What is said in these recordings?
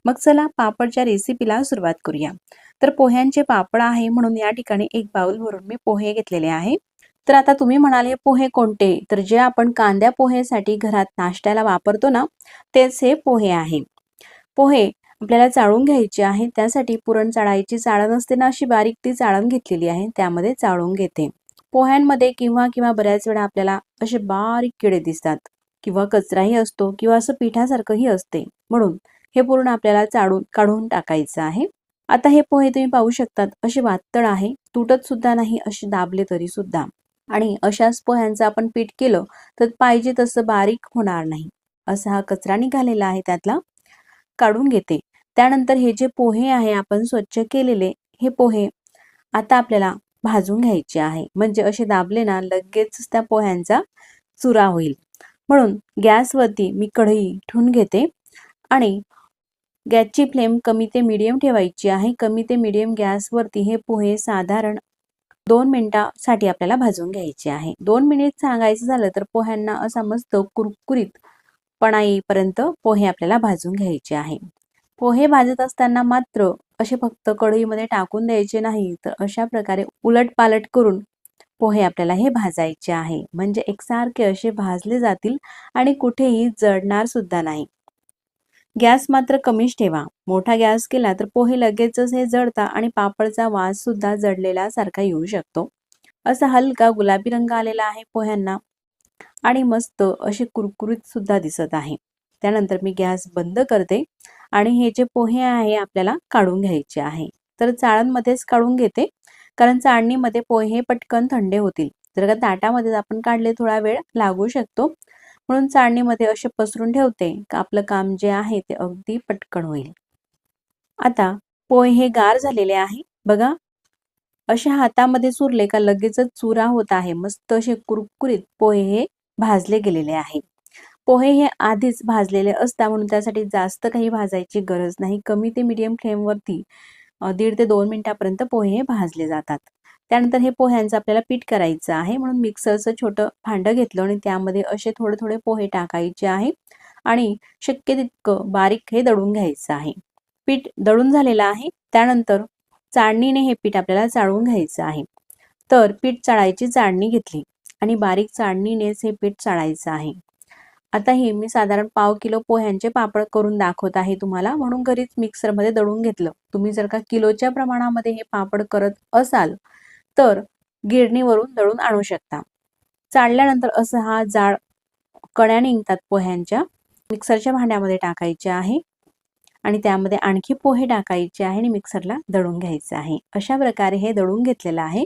मग चला पापडच्या रेसिपीला सुरुवात करूया। तर पोह्यांचे पापड आहे म्हणून या ठिकाणी एक बाउल भरून मी पोहे घेतलेले आहे। तर आता तुम्ही म्हणाल हे पोहे कोणते? तर जे आपण कांद्या पोहेसाठी घरात नाश्त्याला वापरतो ना, तेच हे पोहे आहे। पोहे आपल्याला चाळून घ्यायचे आहे। त्यासाठी पुरण चाळायची चाळण असते ना, अशी बारीक ती चाळण घेतलेली आहे, त्यामध्ये चाळून घेते। पोह्यांमध्ये किंवा बऱ्याच वेळा आपल्याला असे बारीक किडे दिसतात किंवा कचराही असतो किंवा असं पिठासारखंही असते, म्हणून हे पूर्ण आपल्याला चाळून काढून टाकायचं आहे। आता हे पोहे तुम्ही पाहू शकतात असे वातळ आहे, तुटत सुद्धा नाही असे दाबले तरी सुद्धा। आणि अशाच पोह्यांचं आपण पीठ केलं तर पाहिजे तसं बारीक होणार नाही। असा हा कचरा निघालेला आहे त्यातला काढून घेते। त्यानंतर हे जे पोहे आहे आपण स्वच्छ केलेले हे पोहे आता आपल्याला भाजून घ्यायचे आहे, म्हणजे असे दाबले ना लगेच त्या पोह्यांचा चुरा होईल। म्हणून गॅसवरती मी कढई ठेवून घेते आणि गॅसची फ्लेम कमी ते मीडियम ठेवायची आहे। कमी ते मीडियम गॅसवरती हे पोहे साधारण 2 मिनिटासाठी आपल्याला भाजून घ्यायचे आहे। 2 मिनिट सांगायचं झालं तर पोह्यांना असा मस्त कुरकुरीतपणा येईपर्यंत पोहे आपल्याला भाजून घ्यायचे आहे। पोहे भाजत असताना मात्र असे फक्त कढईमध्ये टाकून द्यायचे नाही, तर अशा प्रकारे उलटपालट करून पोहे आपल्याला हे भाजायचे आहे, म्हणजे एकसारखे असे भाजले जातील आणि कुठेही जळणार सुद्धा नाही। गॅस मात्र कमीच ठेवा। मोठा गॅस केला तर पोहे लगेचच हे जळता आणि पापडचा वास सुद्धा जळलेला सारखा येऊ शकतो। असा हलका गुलाबी रंग आलेला आहे पोह्यांना आणि मस्त असे कुरकुरीत सुद्धा दिसत आहे। त्यानंतर मी गॅस बंद करते आणि हे जे पोहे आहे आपल्याला काढून घ्यायचे आहे। तर चाळणमध्येच काढून घेते, कारण चाळणीमध्ये पोहे पटकन थंड होतील। जर का ताटामध्ये आपण काढले थोडा वेळ लागू शकतो, म्हणून चाळणीमध्ये असे पसरून ठेवते का आपलं काम जे आहे ते अगदी पटकन होईल। आता पोहे हे गार झालेले आहे बघा, अशा हातामध्ये चुरले का लगेचच चुरा होत आहे। मस्त असे कुरकुरीत पोहे हे भाजले गेलेले आहे। पोहे हे आधीच भाजलेले असतात म्हणून त्यासाठी जास्त काही भाजायची गरज नाही। कमी ते मीडियम फ्लेमवरती 1.5 ते 2 मिनिटापर्यंत पोहे हे भाजले जातात। त्यानंतर हे पोह्यांचं आपल्याला पीठ करायचं आहे, म्हणून मिक्सरचं छोटं भांडं घेतलं आणि त्यामध्ये असे थोडे थोडे पोहे टाकायचे आहे आणि शक्य तितकं बारीक हे दळून घ्यायचं आहे। पीठ दळून झालेलं आहे, त्यानंतर चाळणीने हे पीठ आपल्याला चाळून घ्यायचं आहे। तर पीठ चाळायची चाळणी घेतली आणि बारीक चाळणीनेच हे पीठ चाळायचं आहे। आता हे मी साधारण पाव किलो पोह्यांचे पापड करून दाखवत आहे तुम्हाला, म्हणून घरीच मिक्सरमध्ये दळून घेतलं। तुम्ही जर का किलोच्या प्रमाणामध्ये हे पापड करत असाल तर गिरणीवरून दळून आणू शकता। चाळल्यानंतर असं हा जाड कण्या निघतात पोह्यांच्या, मिक्सरच्या भांड्यामध्ये टाकायचे आहे आणि त्यामध्ये आणखी पोहे टाकायचे आहे आणि मिक्सरला दळून घ्यायचं आहे। अशा प्रकारे हे दळून घेतलेलं आहे।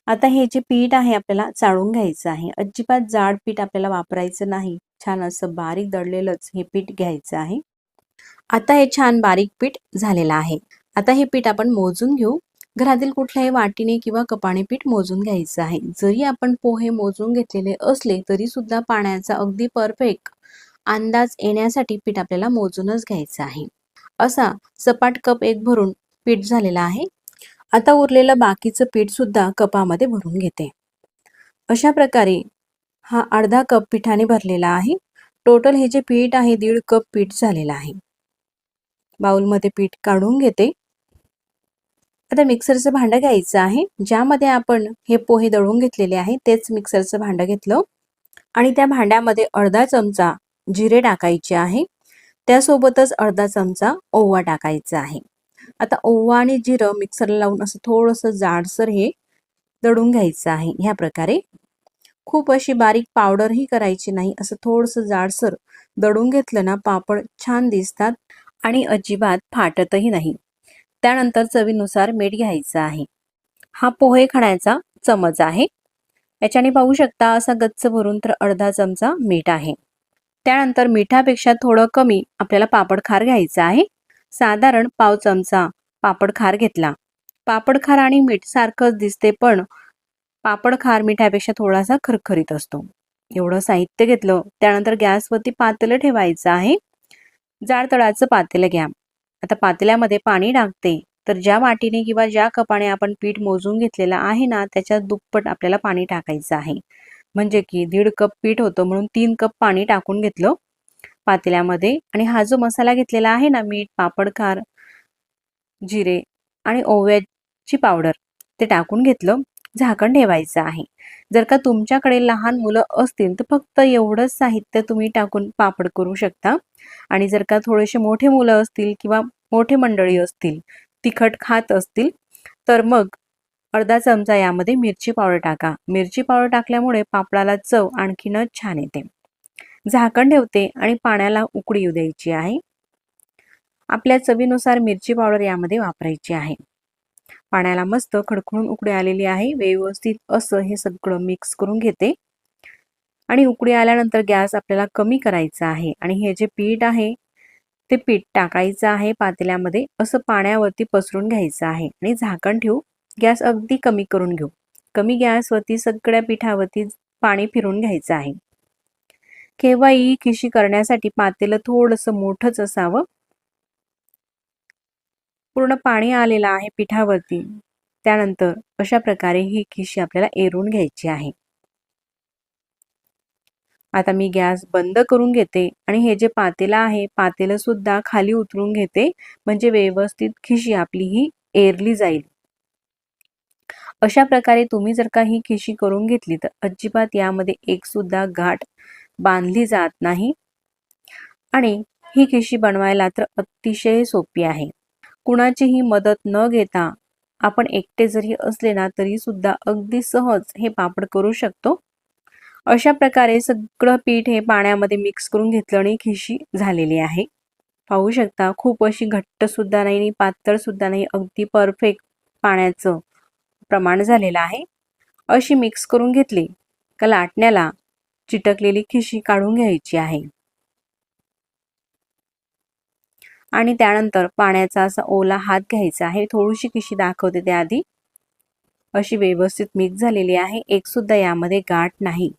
आता हे जे पीठ आहे आपल्याला चाळून घ्यायचं आहे। अजिबात जाड पीठ आपल्याला वापरायचं नाही, छान असं बारीक दळलेलंच हे पीठ घ्यायचं आहे। आता हे छान बारीक पीठ झालेलं आहे। आता हे पीठ आपण मोजून घेऊ। घरातील कुठल्याही वाटीने किंवा कपाने पीठ मोजून घ्यायचं आहे। जरी आपण पोहे मोजून घेतलेले असले तरी सुद्धा पाण्याचा अगदी परफेक्ट अंदाज येण्यासाठी पीठ आपल्याला मोजूनच घ्यायचं आहे। असा सपाट कप एक भरून पीठ झालेला आहे। आता उरलेलं बाकीचं पीठ सुद्धा कपामध्ये भरून घेते। अशा प्रकारे हा अर्धा कप पिठाने भरलेला आहे। टोटल हे जे पीठ आहे 1.5 कप पीठ झालेलं आहे। बाउलमध्ये पीठ काढून घेते। आता मिक्सरचं भांडं घ्यायचं आहे, ज्यामध्ये आपण हे पोहे दळून घेतलेले आहे तेच मिक्सरचं भांडं घेतलं आणि त्या भांड्यामध्ये अर्धा चमचा जिरे टाकायचे आहे, त्यासोबतच अर्धा चमचा ओवा टाकायचा आहे। आता ओवा आणि जिरं मिक्सरला लावून असं थोडंसं जाडसर हे दळून घ्यायचं आहे। ह्या प्रकारे खूप अशी बारीक पावडरही करायची नाही, असं थोडंसं जाडसर दळून घेतलं ना पापड छान दिसतात आणि अजिबात फाटतही नाही। त्यानंतर चवीनुसार मीठ घ्यायचं आहे। हा पोहे खाण्याचा चमच आहे, याच्याने पाहू शकता असा गच्च भरून तर अर्धा चमचा मीठ आहे। त्यानंतर मिठापेक्षा थोडं कमी आपल्याला पापड खार घ्यायचं आहे, साधारण पाव चमचा पापड खार घेतला। पापड खार आणि मीठ सारखंच दिसते, पण पापड खार मिठापेक्षा थोडासा खरखरीत असतो। एवढं साहित्य घेतलं। त्यानंतर गॅसवरती पातेलं ठेवायचं आहे। जाड तळाचं पातेलं घ्या। आता पातेल्यामध्ये पाणी टाकते, तर ज्या वाटीने किंवा ज्या कपाने आपण पीठ मोजून घेतलेलं आहे ना त्याच्या दुप्पट आपल्याला पाणी टाकायचं आहे, म्हणजे की 1.5 कप पीठ होतं म्हणून 3 कप पाणी टाकून घेतलं। पातेल्यामध्ये आणि हा जो मसाला घेतलेला आहे ना, मीठ, पापड खार, जिरे आणि ओव्याची पावडर ते टाकून घेतलं. झाकण ठेवायचं आहे. जर का तुमच्याकडे लहान मुलं असतील तर फक्त एवढंच साहित्य तुम्ही टाकून पापड करू शकता. आणि जर का थोडेसे मोठे मुलं असतील किंवा मोठे मंडळी असतील, तिखट खात असतील, तर मग अर्धा चमचा यामध्ये मिरची पावडर टाका. मिरची पावडर टाकल्यामुळे पापडाला चव आणखीनच छान येते. झाकण ठेवते आणि पाण्याला उकळी येऊ द्यायची आहे. आपल्या चवीनुसार मिरची पावडर यामध्ये वापरायची आहे. पाण्याला मस्त खडखडून उकळी आलेली आहे. व्यवस्थित असं हे सगळं मिक्स करून घेते आणि उकळी आल्यानंतर गॅस आपल्याला कमी करायचा आहे आणि हे जे पीठ आहे ते पीठ टाकायचं आहे पातेल्यामध्ये. असं पाण्यावरती पसरून घ्यायचं आहे आणि झाकण ठेवू. गॅस अगदी कमी करून घेऊ. कमी गॅसवरती सगळ्या पिठावरती पाणी फिरून घ्यायचं आहे. केव्हाही खिशी करण्यासाठी पातेलं थोडंसं मोठंच असावं. पूर्ण पाणी आलेलं आहे पिठावरती. त्यानंतर अशा प्रकारे ही खिशी आपल्याला एरून घ्यायची आहे. आता मी गॅस बंद करून घेते आणि हे जे पातेलं आहे पातेलं सुद्धा खाली उतरून घेते, म्हणजे व्यवस्थित खिशी आपली ही एरली जाईल. अशा प्रकारे तुम्ही जर का ही खिशी करून घेतली तर अजिबात यामध्ये एक सुद्धा गाठ बांधली जात नाही आणि ही खिशी बनवायला तर अतिशय सोपी आहे. कुणाचीही मदत न घेता आपण एकटे जरी असले ना तरी सुद्धा अगदी सहज हे पापड करू शकतो. अशा प्रकारे सगळं पीठ हे पाण्यामध्ये मिक्स करून घेतलं आणि खिशी झालेली आहे. पाहू शकता खूप अशी घट्ट सुद्धा नाही आणि पातळ सुद्धा नाही, अगदी परफेक्ट पाण्याचं प्रमाण झालेलं आहे. अशी मिक्स करून घेतली का लाटण्याला चिटकलेली खिशी काढून घ्यायची आहे आणि त्यानंतर पाण्याचा असा ओला हात घ्यायचा आहे. थोडीशी खिशी दाखवते त्याआधी. अशी व्यवस्थित मिक्स झालेली आहे. एक सुद्धा यामध्ये गाठ नाही.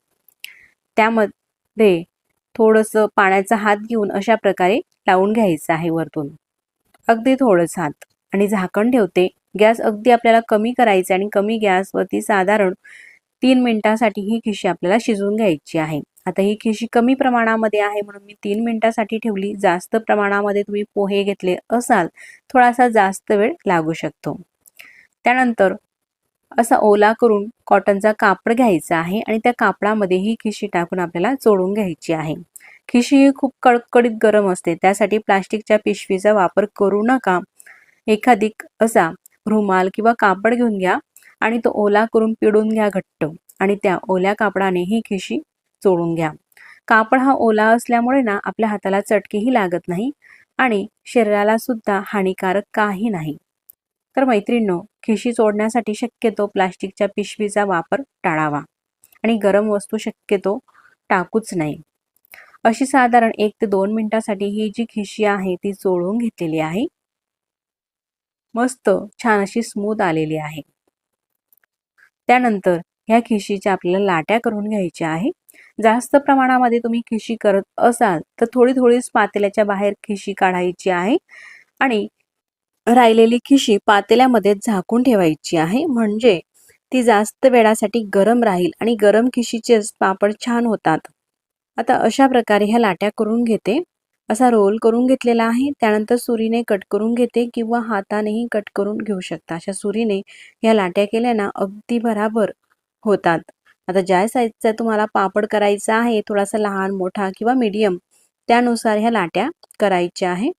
त्यामध्ये थोडंसं पाण्याचा हात घेऊन अशा प्रकारे लावून घ्यायचं आहे वरतून, अगदी थोडंच हात, आणि झाकण ठेवते. गॅस अगदी आपल्याला कमी करायचा आणि कमी गॅसवरती साधारण 3 मिनिटांसाठी ही खिशी आपल्याला शिजवून घ्यायची आहे. आता ही खिशी कमी प्रमाणामध्ये आहे म्हणून मी 3 मिनिटांसाठी ठेवली. जास्त प्रमाणामध्ये तुम्ही पोहे घेतले असाल थोडासा जास्त वेळ लागू शकतो. त्यानंतर असा ओला करून कॉटनचा कापड घ्यायचा आहे आणि त्या कापडामध्ये ही खिशी टाकून आपल्याला चोळून घ्यायची आहे. खिशी ही खूप कडकडीत गरम असते, त्यासाठी प्लास्टिकच्या पिशवीचा वापर करू नका. एखादी असा रुमाल किंवा कापड घेऊन घ्या आणि तो ओला करून पिळून घ्या घट्ट आणि त्या ओल्या कापडाने ही खिशी चोळून घ्या. कापड हा ओला असल्यामुळे ना आपल्या हाताला चटकेही लागत नाही आणि शरीराला सुद्धा हानिकारक काही नाही. तर मैत्रिणींनो, खिशी चोळण्यासाठी शक्यतो प्लास्टिकच्या पिशवीचा वापर टाळावा आणि गरम वस्तू शक्यतो टाकूच नाही. अशी साधारण 1 ते 2 मिनिटांसाठी ही जी खिशी आहे ती चोळून घेतलेली आहे. मस्त छान अशी स्मूथ आलेली आहे. त्यानंतर ह्या खिशीच्या आपल्याला लाट्या करून घ्यायच्या आहे. जास्त प्रमाणामध्ये तुम्ही खिशी करत असाल तर थोडी थोडीच पातेल्याच्या बाहेर खिशी काढायची आहे आणि राहिलेली खिशी पातेल्यामध्ये झाकून ठेवायची आहे, म्हणजे ती जास्त वेळासाठी गरम राहील आणि गरम खिशीचेच पापड छान होतात. आता अशा प्रकारे ह्या लाट्या करून घेते. असा रोल करून घेतलेला आहे. त्यानंतर सुरीने कट करून घेते किंवा हातानेही कट करून घेऊ शकता. अशा सुरीने ह्या लाट्या केल्या ना अगदी बराबर होतात. आता ज्या साईजचा तुम्हाला पापड करायचा आहे, थोडासा लहान मोठा किंवा मीडियम, त्यानुसार ह्या लाट्या करायच्या आहे.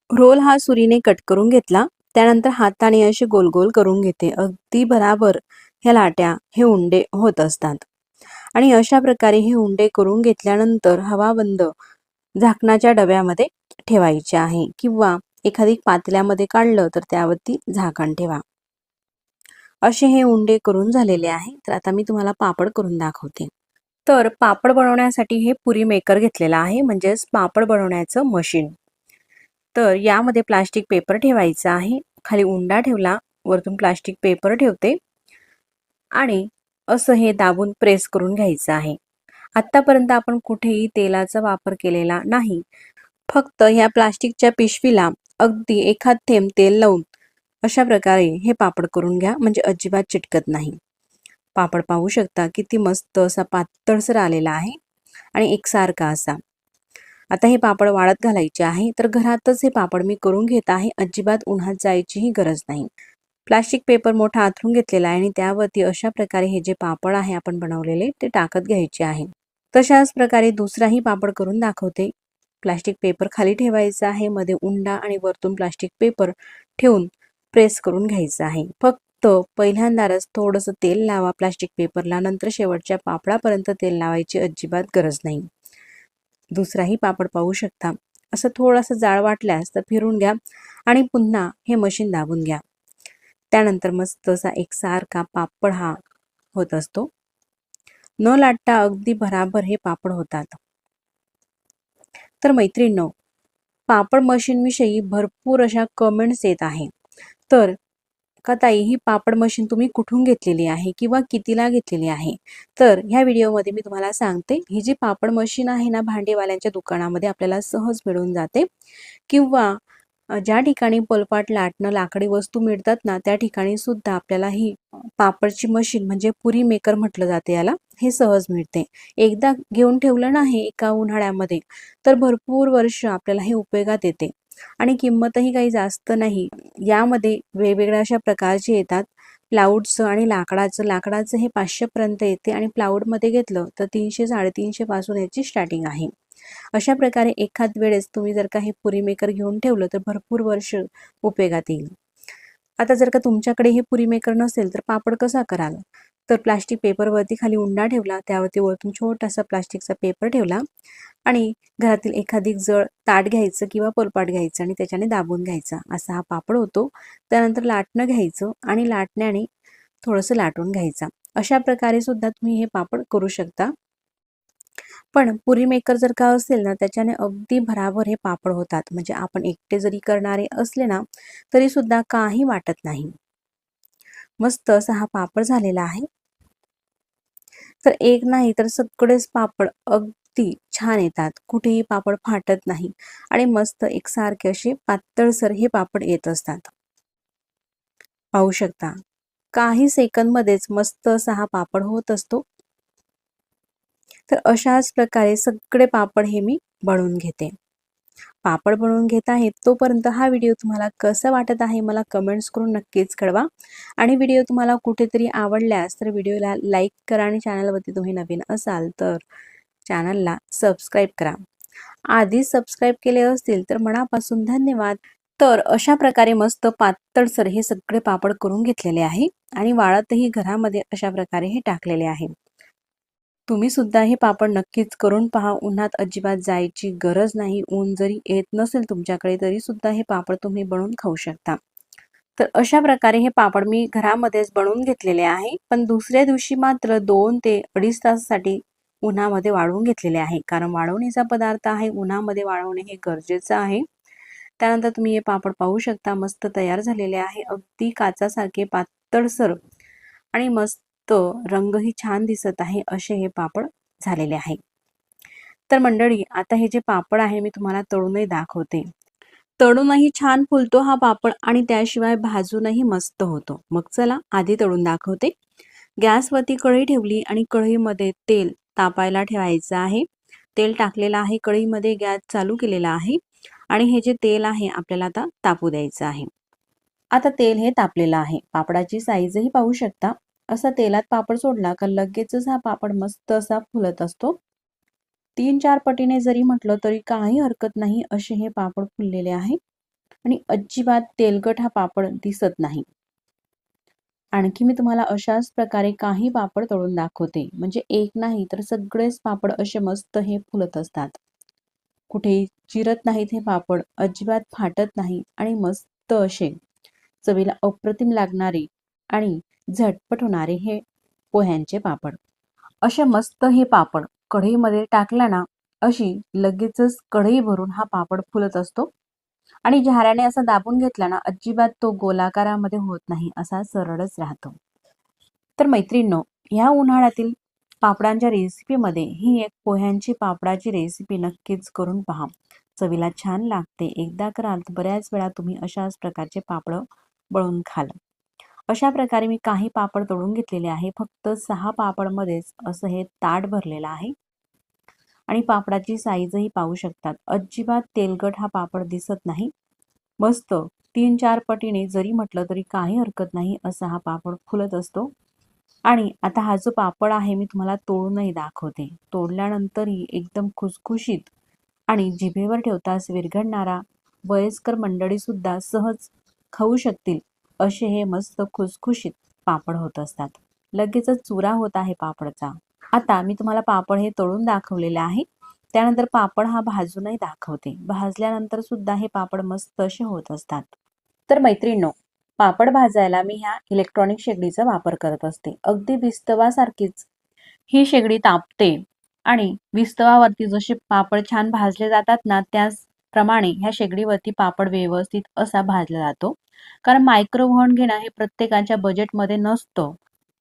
रोल हा सुरीने कट करून घेतला. त्यानंतर हाताने असे गोल गोल करून घेते. अगदी बराबर ह्या लाट्या हे उंडे होत असतात आणि अशा प्रकारे हे उंडे करून घेतल्यानंतर हवाबंद झाकणाच्या डब्यामध्ये ठेवायचे आहे किंवा एखादी पातेल्यामध्ये काढलं तर त्यावरती झाकण ठेवा. असे हे उंडे करून झालेले आहे. तर आता मी तुम्हाला पापड करून दाखवते. तर पापड बनवण्यासाठी हे पुरी मेकर घेतलेला आहे, म्हणजेच पापड बनवण्याचं मशीन. तर यामध्ये प्लास्टिक पेपर ठेवायचा आहे. खाली उंडा ठेवला, वरतून प्लास्टिक पेपर ठेवते आणि असं हे दाबून प्रेस करून घ्यायचं आहे. आतापर्यंत आपण कुठेही तेलाचा वापर केलेला नाही. फक्त ह्या प्लास्टिकच्या पिशवीला अगदी एखाद थेंब तेल लावून अशा प्रकारे हे पापड करून घ्या, म्हणजे अजिबात चिटकत नाही. पापड पाहू शकता किती मस्त असा पातळसर आलेला आहे आणि एकसारखा असा. आता हे पापड वाळत घालायचे आहे, तर घरातच हे पापड मी करून घेत आहे. अजिबात उन्हात जायचीही गरज नाही. प्लास्टिक पेपर मोठा आथरून घेतलेला आहे आणि त्यावरती अशा प्रकारे हे जे पापड आहे आपण बनवलेले ते टाकत घ्यायचे आहे. तशाच प्रकारे दुसराही पापड करून दाखवते. प्लास्टिक पेपर खाली ठेवायचा आहे, मध्ये उंडा आणि वरतून प्लास्टिक पेपर ठेवून प्रेस करून घ्यायचं आहे. फक्त पहिल्यांदाच थोडंसं तेल लावा प्लास्टिक पेपरला, नंतर शेवटच्या पापडापर्यंत तेल लावायची अजिबात गरज नाही. दुसराही पापड पाहू शकता. असं थोडंसं जाळ वाटल्यास तर फिरून घ्या आणि पुन्हा हे मशीन दाबून घ्या. त्यानंतर मस्त असा एकसारखा पापड हा होत असतो. न लाटता अगदी भराभर हे पापड होतात. तर मैत्रिणींनो, पापड मशीन विषयी भरपूर अशा कमेंट्स येत आहे. तर का ताई ही पापड मशीन तुम्ही कुठून घेतलेली आहे किंवा कितीला घेतलेली आहे? तर ह्या व्हिडिओमध्ये मी तुम्हाला सांगते, ही जी पापड मशीन आहे ना, भांडेवाल्यांच्या दुकानामध्ये आपल्याला सहज मिळून जाते किंवा ज्या ठिकाणी पोलपाट लाटणं लाकडी वस्तू मिळतात ना, त्या ठिकाणी सुद्धा आपल्याला ही पापडची मशीन म्हणजे पुरी मेकर म्हटलं जाते याला, हे सहज मिळते. एकदा घेऊन ठेवलं ना हे एका उन्हाळ्यामध्ये, तर भरपूर वर्ष आपल्याला हे उपयोगात येते आणि किंमतही काही जास्त नाही. यामध्ये वेगवेगळ्या अशा प्रकारचे येतात. प्लाऊडचं आणि लाकडाचं. लाकडाचं हे 500 पर्यंत येते आणि प्लाऊडमध्ये घेतलं तर 300-350 पासून याची स्टार्टिंग आहे. अशा प्रकारे एखाद वेळेस तुम्ही जर का हे पुरी मेकर घेऊन ठेवलं तर भरपूर वर्ष उपयोगात येईल. आता जर का तुमच्याकडे हे पुरी मेकर नसेल तर पापड कसा कराल? तर प्लास्टिक पेपरवरती खाली उंडा ठेवला, त्यावरती वरतून छोटासा प्लास्टिकचा पेपर ठेवला आणि घरातील एखादी जड ताट घ्यायचं किंवा पोलपाट घ्यायचं आणि त्याच्याने दाबून घ्यायचा. असा हा पापड होतो. त्यानंतर लाटणं घ्यायचं आणि लाटण्याने थोडंसं लाटून घ्यायचा. अशा प्रकारे सुद्धा तुम्ही हे पापड करू शकता. पण पुरी मेकर जर का असेल ना, त्याच्याने अगदी भराभर हे पापड होतात. म्हणजे आपण एकटे जरी करणारे असले ना, तरी सुद्धा काही वाटत नाही. मस्त असा हा पापड झालेला आहे. तर एक नाही तर सगळेच पापड अगदी छान येतात. कुठेही पापड फाटत नाही आणि मस्त एकसारखे असे पातळसर हे पापड येत असतात. पाहू शकता. काही सेकंदमध्येच मस्त असा हा पापड होत असतो. तर अशाच प्रकारे सगळे पापड हे मी बनवून घेते. पापड बनवून घेत आहे तोपर्यंत हा व्हिडिओ तुम्हाला कसा वाटत आहे मला कमेंट्स करून नक्कीच कळवा आणि व्हिडिओ तुम्हाला कुठेतरी आवडल्यास तर व्हिडिओला लाईक करा आणि चॅनलवरती तुम्ही नवीन असाल तर चॅनलला सबस्क्राईब करा. आधी सबस्क्राईब केले असतील तर मनापासून धन्यवाद. तर अशा प्रकारे मस्त पातळसर हे सगळे पापड करून घेतलेले आहे आणि वाळतही घरामध्ये अशा प्रकारे हे टाकलेले आहे. तुम्ही सुद्धा हे पापड नक्कीच करून पहा. उन्हात अजिबात जायची गरज नाही. ऊन जरी येत नसेल तुमच्याकडे तरी सुद्धा हे पापड तुम्ही बनवून खाऊ शकता. तर अशा प्रकारे हे पापड मी घरामध्येच बनवून घेतलेले आहे. पण दुसऱ्या दिवशी मात्र 2 ते 2.5 तासासाठी उन्हामध्ये वाळवून घेतलेले आहे. कारण वाळवणीचा पदार्थ आहे. उन्हामध्ये वाळवणे हे गरजेचं आहे. त्यानंतर तुम्ही हे पापड पाहू शकता मस्त तयार झालेले आहे. अगदी काचासारखे पातळसर आणि मस्त रंगही छान दिसत आहे असे हे पापड झालेले आहे. तर मंडळी आता हे जे पापड आहे मी तुम्हाला तळूनही दाखवते. तळूनही छान फुलतो हा पापड आणि त्याशिवाय भाजूनही मस्त होतो. मग चला आधी तळून दाखवते. गॅसवरती कढई ठेवली आणि कढईमध्ये तेल तापायला ठेवायचं आहे. तेल टाकलेलं आहे. कढईमध्ये गॅस चालू केलेला आहे आणि हे जे तेल आहे आपल्याला आता तापू द्यायचं आहे. आता तेल हे तापलेलं आहे. पापडाची साईजही पाहू शकता. असा तेलात पापड सोडला का लगेचच हा पापड मस्त असा फुलत असतो. 3-4 पटीने जरी म्हटलं तरी काही हरकत नाही असे हे पापड फुललेले आहे आणि अजिबात तेलकट हा पापड दिसत नाही. आणखी मी तुम्हाला अशाच प्रकारे काही पापड तळून दाखवते. म्हणजे एक नाही तर सगळेच पापड असे मस्त हे फुलत असतात. कुठेही चिरत नाहीत हे पापड, अजिबात फाटत नाही आणि मस्त असे चवीला अप्रतिम लागणारे आणि झटपट होणारे हे पोह्यांचे पापड. असे मस्त हे पापड कढईमध्ये टाकला ना, अशी लगेचच कढई भरून हा पापड फुलत असतो आणि झाऱ्याने असा दाबून घेतला ना, अजिबात तो गोलाकारामध्ये होत नाही, असा सरळच राहतो. तर मैत्रिणींनो, ह्या उन्हाळ्यातील पापडांच्या रेसिपीमध्ये ही एक पोह्यांची पापडाची रेसिपी नक्कीच करून पहा. चवीला छान लागते. एकदा कराल तर बऱ्याच वेळा तुम्ही अशाच प्रकारचे पापड बनवून खाल. अशा प्रकारे मी काही पापड तळून घेतलेले आहे. फक्त 6 पापडमध्येच असं हे ताट भरलेलं आहे. आणि पापडाची साईजही पाहू शकतात. अजिबात तेलकट हा पापड दिसत नाही. मस्त 3-4 पटीने जरी म्हटलं तरी काही हरकत नाही, असा हा पापड फुलत असतो. आणि आता हा जो पापड आहे मी तुम्हाला तोडूनही दाखवते. तोडल्यानंतरही एकदम खुसखुशीत आणि जिभेवर ठेवताच विरघळणारा, वयस्कर मंडळी सुद्धा सहज खाऊ शकतील असे हे मस्त खुसखुशीत पापड होत असतात. लगेचच चुरा होत आहे पापडचा. आता मी तुम्हाला पापड हे तळून दाखवलेले आहे. त्यानंतर पापड हा भाजूनही दाखवते. भाजल्यानंतर सुद्धा हे पापड मस्त असे होत असतात. तर मैत्रिणींनो, पापड भाजायला मी ह्या इलेक्ट्रॉनिक शेगडीचा वापर करत असते. अगदी विस्तवासारखीच ही शेगडी तापते आणि विस्तवावरती जसे पापड छान भाजले जातात ना, त्याचप्रमाणे ह्या शेगडीवरती पापड व्यवस्थित असा भाजला जातो. कारण मायक्रोव्हन घेणं हे प्रत्येकाच्या बजेटमध्ये नसतं.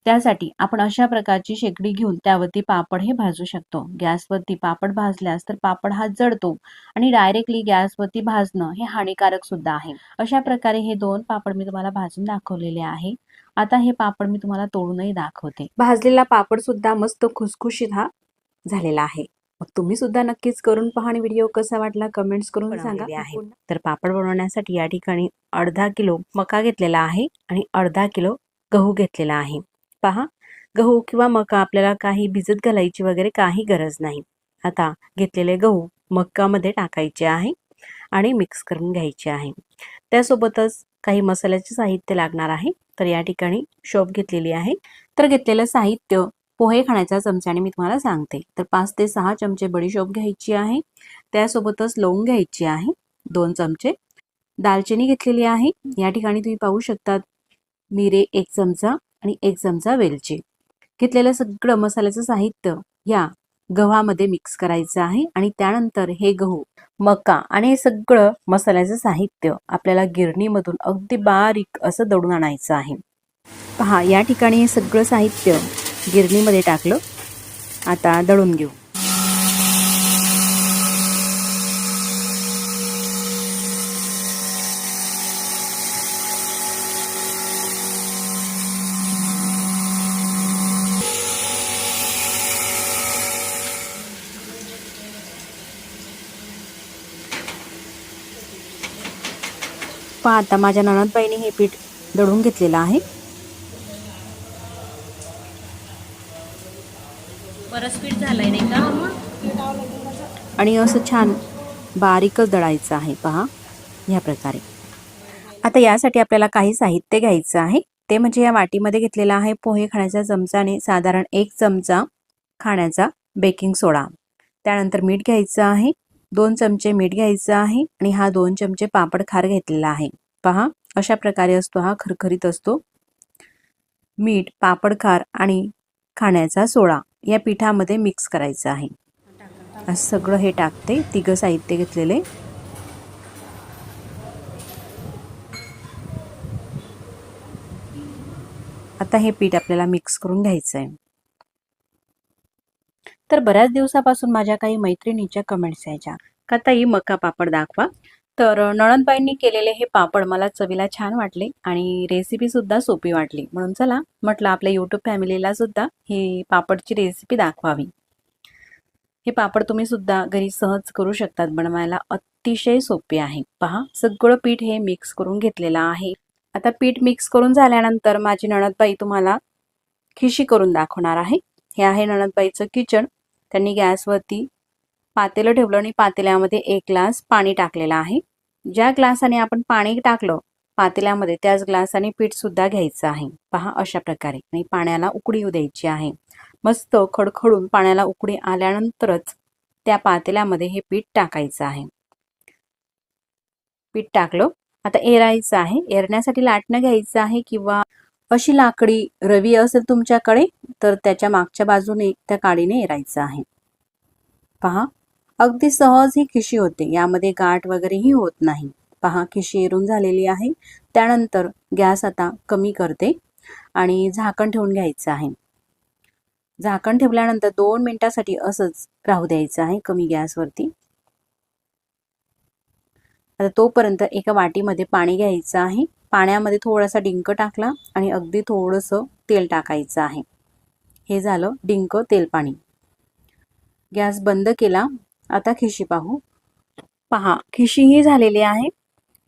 त्यासाठी आपण अशा प्रकारची शेगडी घेऊन त्यावरती पापड हे भाजू शकतो. गॅसवरती पापड भाजल्यास तर पापड हा जळतो आणि डायरेक्टली गॅसवरती भाजणं हे हानिकारक सुद्धा आहे. अशा प्रकारे हे 2 पापड मी तुम्हाला भाजून दाखवलेले आहे. आता हे पापड मी तुम्हाला तोडूनही दाखवते. भाजलेला पापड सुद्धा मस्त खुसखुशीत हा झालेला आहे. मग तुम्ही सुद्धा नक्कीच करून पहा आणि व्हिडिओ कसा वाटला कमेंट्स करून सांगा. तर पापड बनवण्यासाठी या ठिकाणी अर्धा किलो मका घेतलेला आहे आणि अर्धा किलो गहू घेतलेला आहे. पहा, गहू किंवा मका आपल्याला काही भिजत घालायची वगैरे काही गरज नाही. आता घेतलेले गहू मक्कामध्ये टाकायचे आहे आणि मिक्स करून घ्यायचे आहे. त्यासोबतच काही मसाल्याचे साहित्य लागणार आहे. तर या ठिकाणी शोप घेतलेली आहे. तर घेतलेलं साहित्य पोहे खाण्याच्या चमच्याने मी तुम्हाला सांगते. तर 5 ते 6 चमचे बडीशोप घ्यायची आहे. त्यासोबतच लवंग घ्यायची आहे 2 चमचे. दालचिनी घेतलेली आहे. या ठिकाणी तुम्ही पाहू शकतात मिरे 1 चमचा आणि 1 चमचा वेलची. घेतलेलं सगळं मसाल्याचं साहित्य या गव्हामध्ये मिक्स करायचं आहे आणि त्यानंतर हे गहू, मका आणि हे सगळं मसाल्याचं साहित्य आपल्याला गिरणीमधून अगदी बारीक असं दळून आणायचं आहे. पहा, या ठिकाणी हे सगळं साहित्य गिरणीमध्ये टाकलं. आता दळून घेऊ. पहा, आता माझ्या नणंदबाईने हे पीठ दळून घेतलेलं आहे. बरंच पीठ झालंय नाही का? आणि असं छान बारीकच दळायचं आहे. पहा, ह्या प्रकारे. आता यासाठी आपल्याला काही साहित्य घ्यायचं आहे. ते म्हणजे या वाटीमध्ये घेतलेला आहे पोहे खाण्याच्या चमचाने साधारण 1 चमचा खाण्याचा बेकिंग सोडा. त्यानंतर मीठ घ्यायचं आहे. 2 चमचे मीठ घ्यायचं आहे आणि हा 2 चमचे पापड खार घेतलेला आहे. पहा, अशा प्रकारे असतो हा, खरखरीत असतो. मीठ, पापड खार आणि खाण्याचा सोडा या पिठामध्ये मिक्स करायचं आहे. असं सगळं हे टाकते. 3 साहित्य घेतलेले. आता हे पीठ आपल्याला मिक्स करून घ्यायचं आहे. तर बऱ्याच दिवसापासून माझ्या काही मैत्रिणींच्या कमेंट्स यायच्या का ताई मका पापड दाखवा. तर नणंदबाईंनी केलेले हे पापड मला चवीला छान वाटले आणि रेसिपी सुद्धा सोपी वाटली. म्हणून चला म्हटलं आपल्या यूट्यूब फॅमिलीला सुद्धा ही पापडची रेसिपी दाखवावी. हे पापड तुम्ही सुद्धा घरी सहज करू शकतात. बनवायला अतिशय सोपे आहे. पहा, सगळं पीठ हे मिक्स करून घेतलेलं आहे. आता पीठ मिक्स करून झाल्यानंतर माझी नणंदबाई तुम्हाला खिशी करून दाखवणार आहे. हे आहे नणंदबाईचं किचन. त्यांनी गॅसवरती पातेलं ठेवलं आणि पातेल्यामध्ये 1 ग्लास पाणी टाकलेलं आहे. ज्या ग्लासाने आपण पाणी टाकलं पातेल्यामध्ये त्याच ग्लासाने पीठ सुद्धा घ्यायचं आहे. पहा, अशा प्रकारे. आणि पाण्याला उकळी येऊ द्यायची आहे. मस्त खडखडून पाण्याला उकळी आल्यानंतरच त्या पातेल्यामध्ये हे पीठ टाकायचं आहे. पीठ टाकलं. आता एरायचं आहे. एरण्यासाठी लाटणं घ्यायचं आहे किंवा अशी लाकडी रवी असेल तुमच्याकडे तर त्याच्या मागच्या बाजूने त्या काडीने एरायचं आहे. पहा, अगदी सहज ही खिशी होते. यामध्ये गाठ वगैरेही होत नाही. पहा, खिशी एरून झालेली आहे. त्यानंतर गॅस आता कमी करते आणि झाकण ठेवून घ्यायचं आहे. झाकण ठेवल्यानंतर 2 मिनिटासाठी असंच राहू द्यायचं आहे कमी गॅसवरती. आता तोपर्यंत एका वाटीमध्ये पाणी घ्यायचं आहे. पाण्यामध्ये थोडासा डिंक टाकला आणि अगदी थोडंसं तेल टाकायचं आहे. हे झालं डिंक तेल पाणी. गॅस बंद केला. आता खिशी पाहू. पहा, खिशी ही झालेली आहे.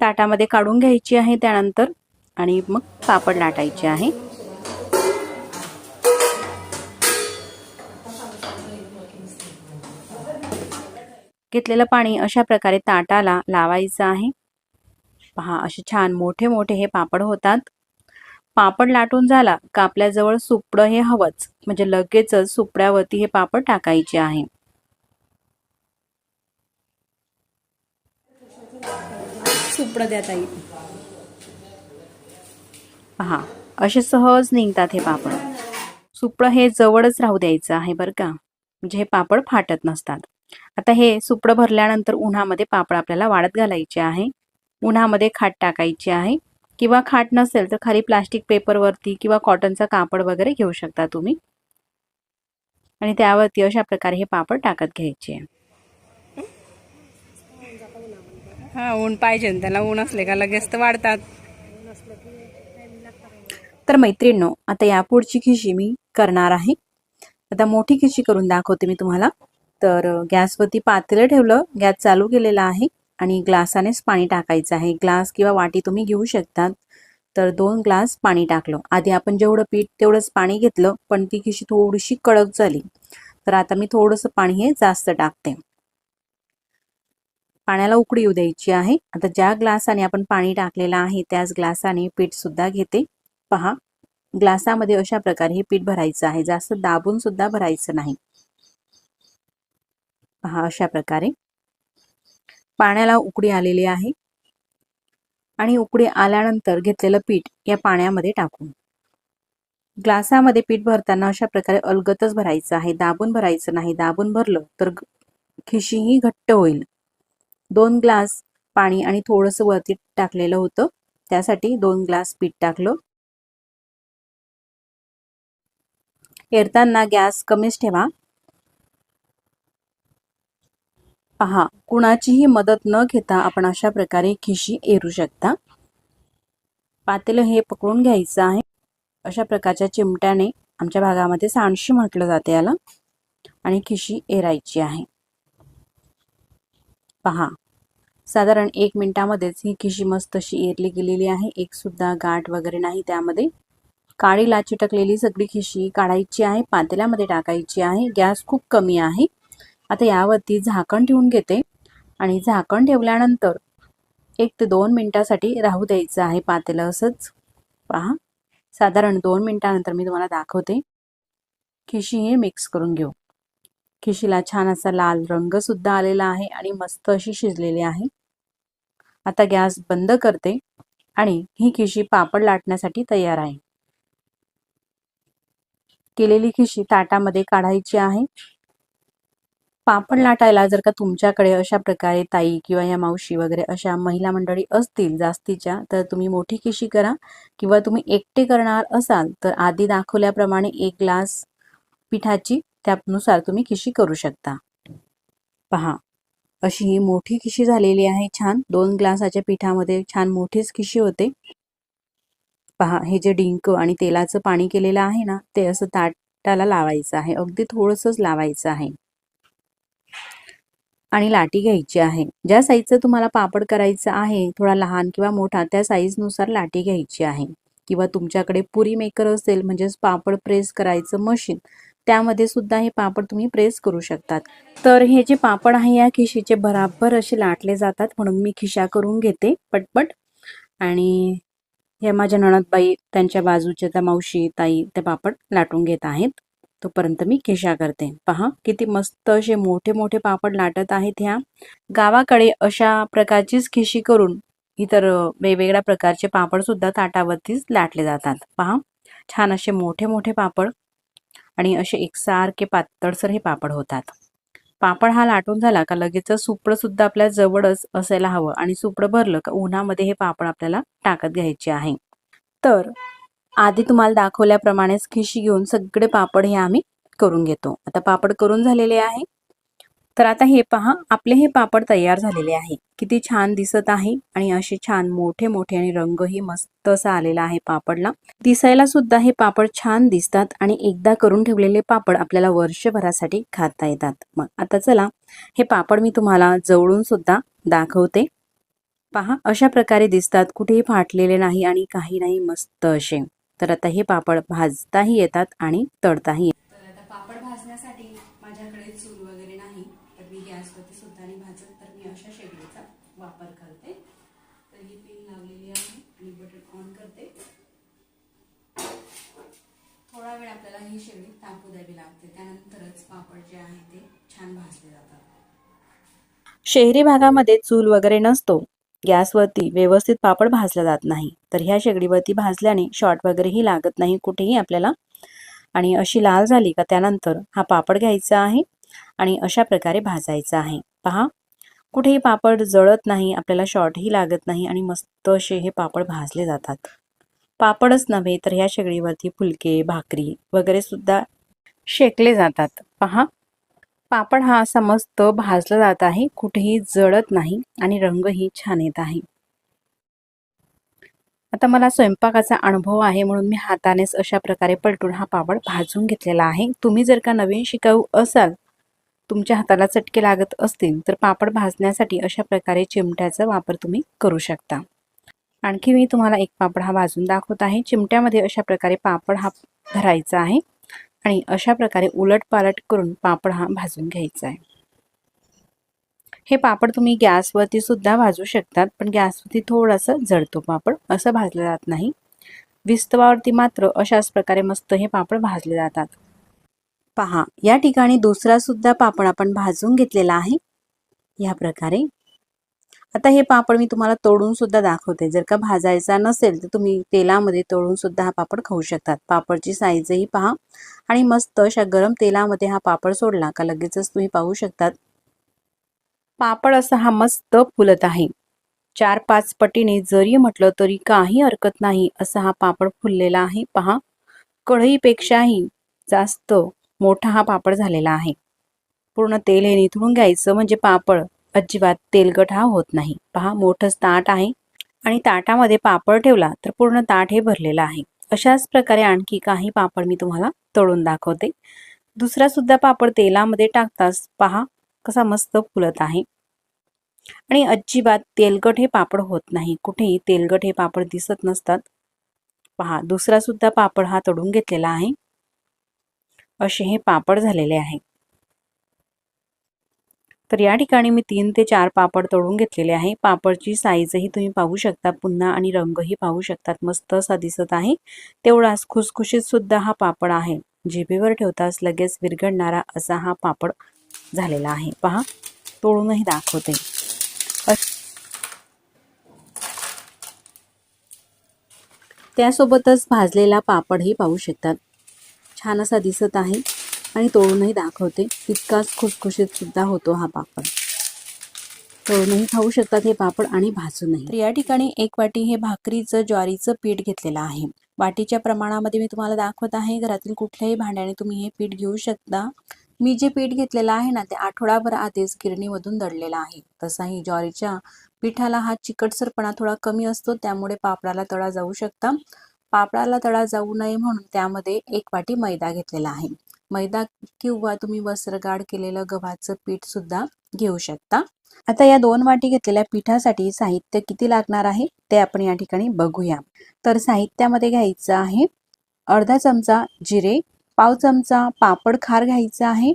ताटामध्ये काढून घ्यायची आहे त्यानंतर आणि मग पापड लाटायचे आहे. घेतलेलं पाणी अशा प्रकारे ताटाला लावायचं आहे. पहा, असे छान मोठे मोठे हे पापड होतात. पापड लाटून झाला का आपल्याजवळ सुपडं हे हवंच, म्हणजे लगेचच सुपड्यावरती हे पापड टाकायचे आहे. सुपडं द्या ताई. पहा, असे सहज निघतात हे पापड. सुपडं हे जवळच राहू द्यायचं आहे बरं का, म्हणजे हे पापड फाटत नसतात. आता हे सुपडं भरल्यानंतर उन्हामध्ये पापड आपल्याला वाळत घालायचे आहे. उन्हामध्ये खाट टाकायची आहे, किंवा खाट नसेल तर खाली प्लास्टिक पेपरवरती किंवा कॉटनचा कापड वगैरे घेऊ शकता तुम्ही. आणि त्यावरती अशा प्रकारे हे पापड टाकत घ्यायचे. हा, ऊन पाहिजे त्याला. ऊन असले का लगेच तर वाढतात. तर मैत्रिणींनो, आता यापुढची खिशी मी करणार आहे. आता मोठी खिशी करून दाखवते मी तुम्हाला. तर गॅसवरती पातेलं ठेवलं, गॅस चालू केलेला आहे आणि ग्लासानेच पाणी टाकायचं आहे. ग्लास किंवा वाटी तुम्ही घेऊ शकतात. तर 2 ग्लास पाणी टाकलं. आधी आपण जेवढं पीठ तेवढंच पाणी घेतलं, पण ती खिशी थोडीशी कडक झाली. तर आता मी थोडंसं पाणी हे जास्त टाकते. पाण्याला उकळी येऊ द्यायची आहे. आता ज्या ग्लासाने आपण पाणी टाकलेलं आहे त्याच ग्लासाने पीठ सुद्धा घेते. पहा, ग्लासामध्ये अशा प्रकारे हे पीठ भरायचं आहे. जास्त दाबून सुद्धा भरायचं नाही. पहा, अशा प्रकारे पाण्याला उकळी आलेली आहे आणि उकळी आल्यानंतर घेतलेलं पीठ या पाण्यामध्ये टाकून ग्लासामध्ये पीठ भरताना अशा प्रकारे अलगतच भरायचं आहे. दाबून भरायचं नाही. दाबून भरलं तर खिशी ही घट्ट होईल. 2 ग्लास पाणी आणि थोडंसं वरती टाकलेलं होतं, त्यासाठी 2 ग्लास पीठ टाकलं. एरताना गॅस कमीच ठेवा. पहा, कुणाचीही मदत न घेता आपण अशा प्रकारे खिशी एरू शकता. पातेलं हे पकडून घ्यायचं आहे. अशा प्रकारच्या चिमट्याने, आमच्या भागामध्ये सांडशी म्हटलं जाते याला, आणि खिशी एरायची आहे. पहा, साधारण 1 मिनिटामध्येच ही खिशी मस्त अशी एरली गेलेली आहे. एक सुद्धा गाठ वगैरे नाही त्यामध्ये. काळी लाच चिटकलेली सगळी खिशी काढायची आहे, पातेल्यामध्ये टाकायची आहे. गॅस खूप कमी आहे. आता यावरती झाकण ठेवून घेते आणि झाकण ठेवल्यानंतर 1 ते 2 मिनिटासाठी राहू द्यायचं आहे पातेलं असंच. पहा, साधारण 2 मिनिटानंतर मी तुम्हाला दाखवते. खिशी हे मिक्स करून घेऊ. खिशीला छान असा लाल रंग सुद्धा आलेला आहे आणि मस्त अशी शिजलेली आहे. आता गॅस बंद करते आणि ही खिशी पापड लाटण्यासाठी तयार आहे. केलेली खिशी ताटामध्ये काढायची आहे. पापड लाटायला जर का तुमच्याकडे अशा प्रकारे ताई किंवा या मावशी वगैरे अशा महिला मंडळी असतील जास्तीच्या, तर तुम्ही मोठी खिशी करा. किंवा तुम्ही एकटे करणार असाल तर आधी दाखवल्याप्रमाणे 1 ग्लास पिठाची त्यानुसार तुम्ही खिशी करू शकता. पहा, अशी ही मोठी खिशी झालेली आहे. छान 2 ग्लासाच्या पिठामध्ये छान मोठीच खिशी होते. पहा, हे जे डिंक आणि तेलाचं पाणी केलेलं आहे ना, ते असं ताटाला लावायचं आहे. अगदी थोडंसंच लावायचं आहे आणि लाटी घ्यायची आहे. ज्या साईजचं तुम्हाला पापड करायचं आहे, थोडा लहान किंवा मोठा, त्या साईजनुसार लाटी घ्यायची आहे. किंवा तुमच्याकडे पुरी मेकर असेल, म्हणजेच पापड प्रेस करायचं मशीन, त्यामध्ये सुद्धा हे पापड तुम्ही प्रेस करू शकतात. तर हे जे पापड आहे या खिशीचे बराबर असे लाटले जातात, म्हणून मी खिशा करून घेते पटपट. आणि हे माझ्या नणदबाई, त्यांच्या बाजूच्या त्या मावशी ताई ते पापड लाटून घेत आहेत. तोपर्यंत मी खिशा करते. पहा, किती मस्त असे मोठे मोठे पापड लाटत आहेत. ह्या गावाकडे अशा प्रकारचीच खिशी करून इतर वेगवेगळ्या प्रकारचे पापड सुद्धा ताटावरतीच लाटले जातात. पहा, छान असे मोठे मोठे पापड आणि असे एकसारखे पातळसर हे पापड होतात. पापड हा लाटून झाला का लगेच सुपडं सुद्धा आपल्या जवळच असायला हवं आणि सुपडं भरलं का उन्हामध्ये हे पापड आपल्याला टाकत घ्यायचे आहे. तर आधी तुम्हाला दाखवल्याप्रमाणेच खिशी घेऊन सगळे पापड हे आम्ही करून घेतो. आता पापड करून झालेले आहे. तर आता हे पहा, आपले हे पापड तयार झालेले आहे. किती छान दिसत आहे आणि असे छान मोठे मोठे आणि रंगही मस्त असा आलेला आहे पापडला. दिसायला सुद्धा हे पापड छान दिसतात आणि एकदा करून ठेवलेले पापड आपल्याला वर्षभरासाठी खाता येतात. मग आता चला, हे पापड मी तुम्हाला जवळून सुद्धा दाखवते. पहा, अशा प्रकारे दिसतात, कुठेही फाटलेले नाही आणि काही नाही, मस्त असे. तर आता हे पापड भाजताही येतात आणि तळताही येतात. तर आता पापड भाजण्यासाठी माझ्याकडे चूल वगैरे नाही, तर मी गॅसवरती सुद्धा नाही भाजत, तर मी अशा शेगडीचा वापर करते. तर ही पिन लावलेली आहे आणि बटन ऑन करते. थोडा वेळ आपल्याला ही शेगडी तापू द्यावी लागते, त्यानंतरच पापड जे आहे ते छान भाजले जातात. शहरी भागामध्ये चूल वगैरे नसतो, गॅसवरती व्यवस्थित पापड भाजला जात नाही, तर ह्या शेगडीवरती भाजल्याने शॉर्ट वगैरेही लागत नाही कुठेही आपल्याला. आणि अशी लाल झाली का त्यानंतर हा पापड घ्यायचा आहे आणि अशा प्रकारे भाजायचा आहे. पहा, कुठेही पापड जळत नाही, आपल्याला शॉर्टही लागत नाही आणि मस्त असे हे पापड भाजले जातात. पापडच नव्हे तर ह्या शेगडीवरती फुलके, भाकरी वगैरे सुद्धा शेकले जातात. पहा, पापड हा असा मस्त भाजला जात आहे, कुठेही जळत नाही आणि रंगही छान येत आहे. आता मला स्वयंपाकाचा अनुभव आहे म्हणून मी हातानेच अशा प्रकारे पलटून हा पापड भाजून घेतलेला आहे. तुम्ही जर का नवीन शिकाऊ असाल, तुमच्या हाताला चटके लागत असतील, तर पापड भाजण्यासाठी अशा प्रकारे चिमट्याचा वापर तुम्ही करू शकता. आणखी मी तुम्हाला एक पापड हा भाजून दाखवत आहे. चिमट्यामध्ये अशा प्रकारे पापड हा धरायचा आहे आणि अशा प्रकारे उलटपालट करून पापड हा भाजून घ्यायचा आहे. हे पापड तुम्ही गॅसवरती सुद्धा भाजू शकतात, पण गॅसवरती थोडंसं जळतो पापड, असं भाजलं जात नाही. विस्तवावरती मात्र अशाच प्रकारे मस्त हे पापड भाजले जातात. पहा, या ठिकाणी दुसरा सुद्धा पापड आपण भाजून घेतलेला आहे या प्रकारे. आता हे पापड मी तुम्हाला तळून सुद्धा दाखवते. जर का भाजायचा नसेल तर तुम्ही तेलामध्ये तळून सुद्धा हा पापड खाऊ शकतात. पापडची साईजही पहा आणि मस्त अशा गरम तेलामध्ये हा पापड सोडला का लगेचच तुम्ही पाहू शकतात, पापड असा हा मस्त फुलत आहे. 4-5 पटीने जरी म्हटलं तरी काही हरकत नाही, असा हा पापड फुललेला आहे. पहा, कढईपेक्षाही जास्त मोठा हा पापड झालेला आहे. पूर्ण तेल हे निथळून घ्यायचं, म्हणजे पापड अजिबात तेलकट हा होत नाही. पहा, मोठंच ताट आहे आणि ताटामध्ये पापड ठेवला तर पूर्ण ताट हे भरलेलं आहे. अशाच प्रकारे आणखी काही पापड मी तुम्हाला तळून दाखवते. दुसरा सुद्धा पापड तेलामध्ये टाकताच पहा कसा मस्त फुलत आहे आणि अजिबात तेलकट हे पापड होत नाही. कुठेही तेलकट हे पापड दिसत नसतात. पहा, दुसरा सुद्धा पापड हा तळून घेतलेला आहे. असे हे पापड झालेले आहे. तर या ठिकाणी मी 3 ते 4 पापड तळून घेतलेले आहे. पापडची साईजही तुम्ही पाहू शकता पुन्हा आणि रंगही पाहू शकतात, मस्त असा दिसत आहे. तेवढाच खुसखुशीत सुद्धा हा पापड आहे. जिभेवर ठेवताच लगेच विरघळणारा असा हा पापड झालेला आहे. पहा, तळूनही दाखवते. त्यासोबतच भाजलेला पापडही पाहू शकतात, छान असा दिसत आहे आणि तळूनही दाखवते. तितकाच खुसखुशीत सुद्धा होतो हा पापड. तळूनही खाऊ शकतात हे पापड आणि भाजूनही. तर या ठिकाणी 1 वाटी हे भाकरीचं ज्वारीचं पीठ घेतलेलं आहे. वाटीच्या प्रमाणामध्ये मी तुम्हाला दाखवत आहे. घरातील कुठल्याही भांड्याने तुम्ही हे पीठ घेऊ शकता. मी जे पीठ घेतलेलं आहे ना, ते आठवडाभर आधीच गिरणीमधून दळलेलं आहे. तसाही ज्वारीच्या पिठाला हा चिकटसरपणा थोडा कमी असतो, त्यामुळे पापडाला तळा जाऊ शकता. पापडाला तळा जाऊ नये म्हणून त्यामध्ये 1 वाटी मैदा घेतलेला आहे. मैदा किंवा तुम्ही वस्त्रगाळ केलेलं गव्हाचं पीठ सुद्धा घेऊ शकता. आता या 2 वाटी घेतलेल्या पिठासाठी साहित्य किती लागणार आहे ते आपण या ठिकाणी बघूया. तर साहित्यामध्ये घ्यायचं आहे अर्धा चमचा जिरे, पाव चमचा पापड खार घ्यायचा आहे,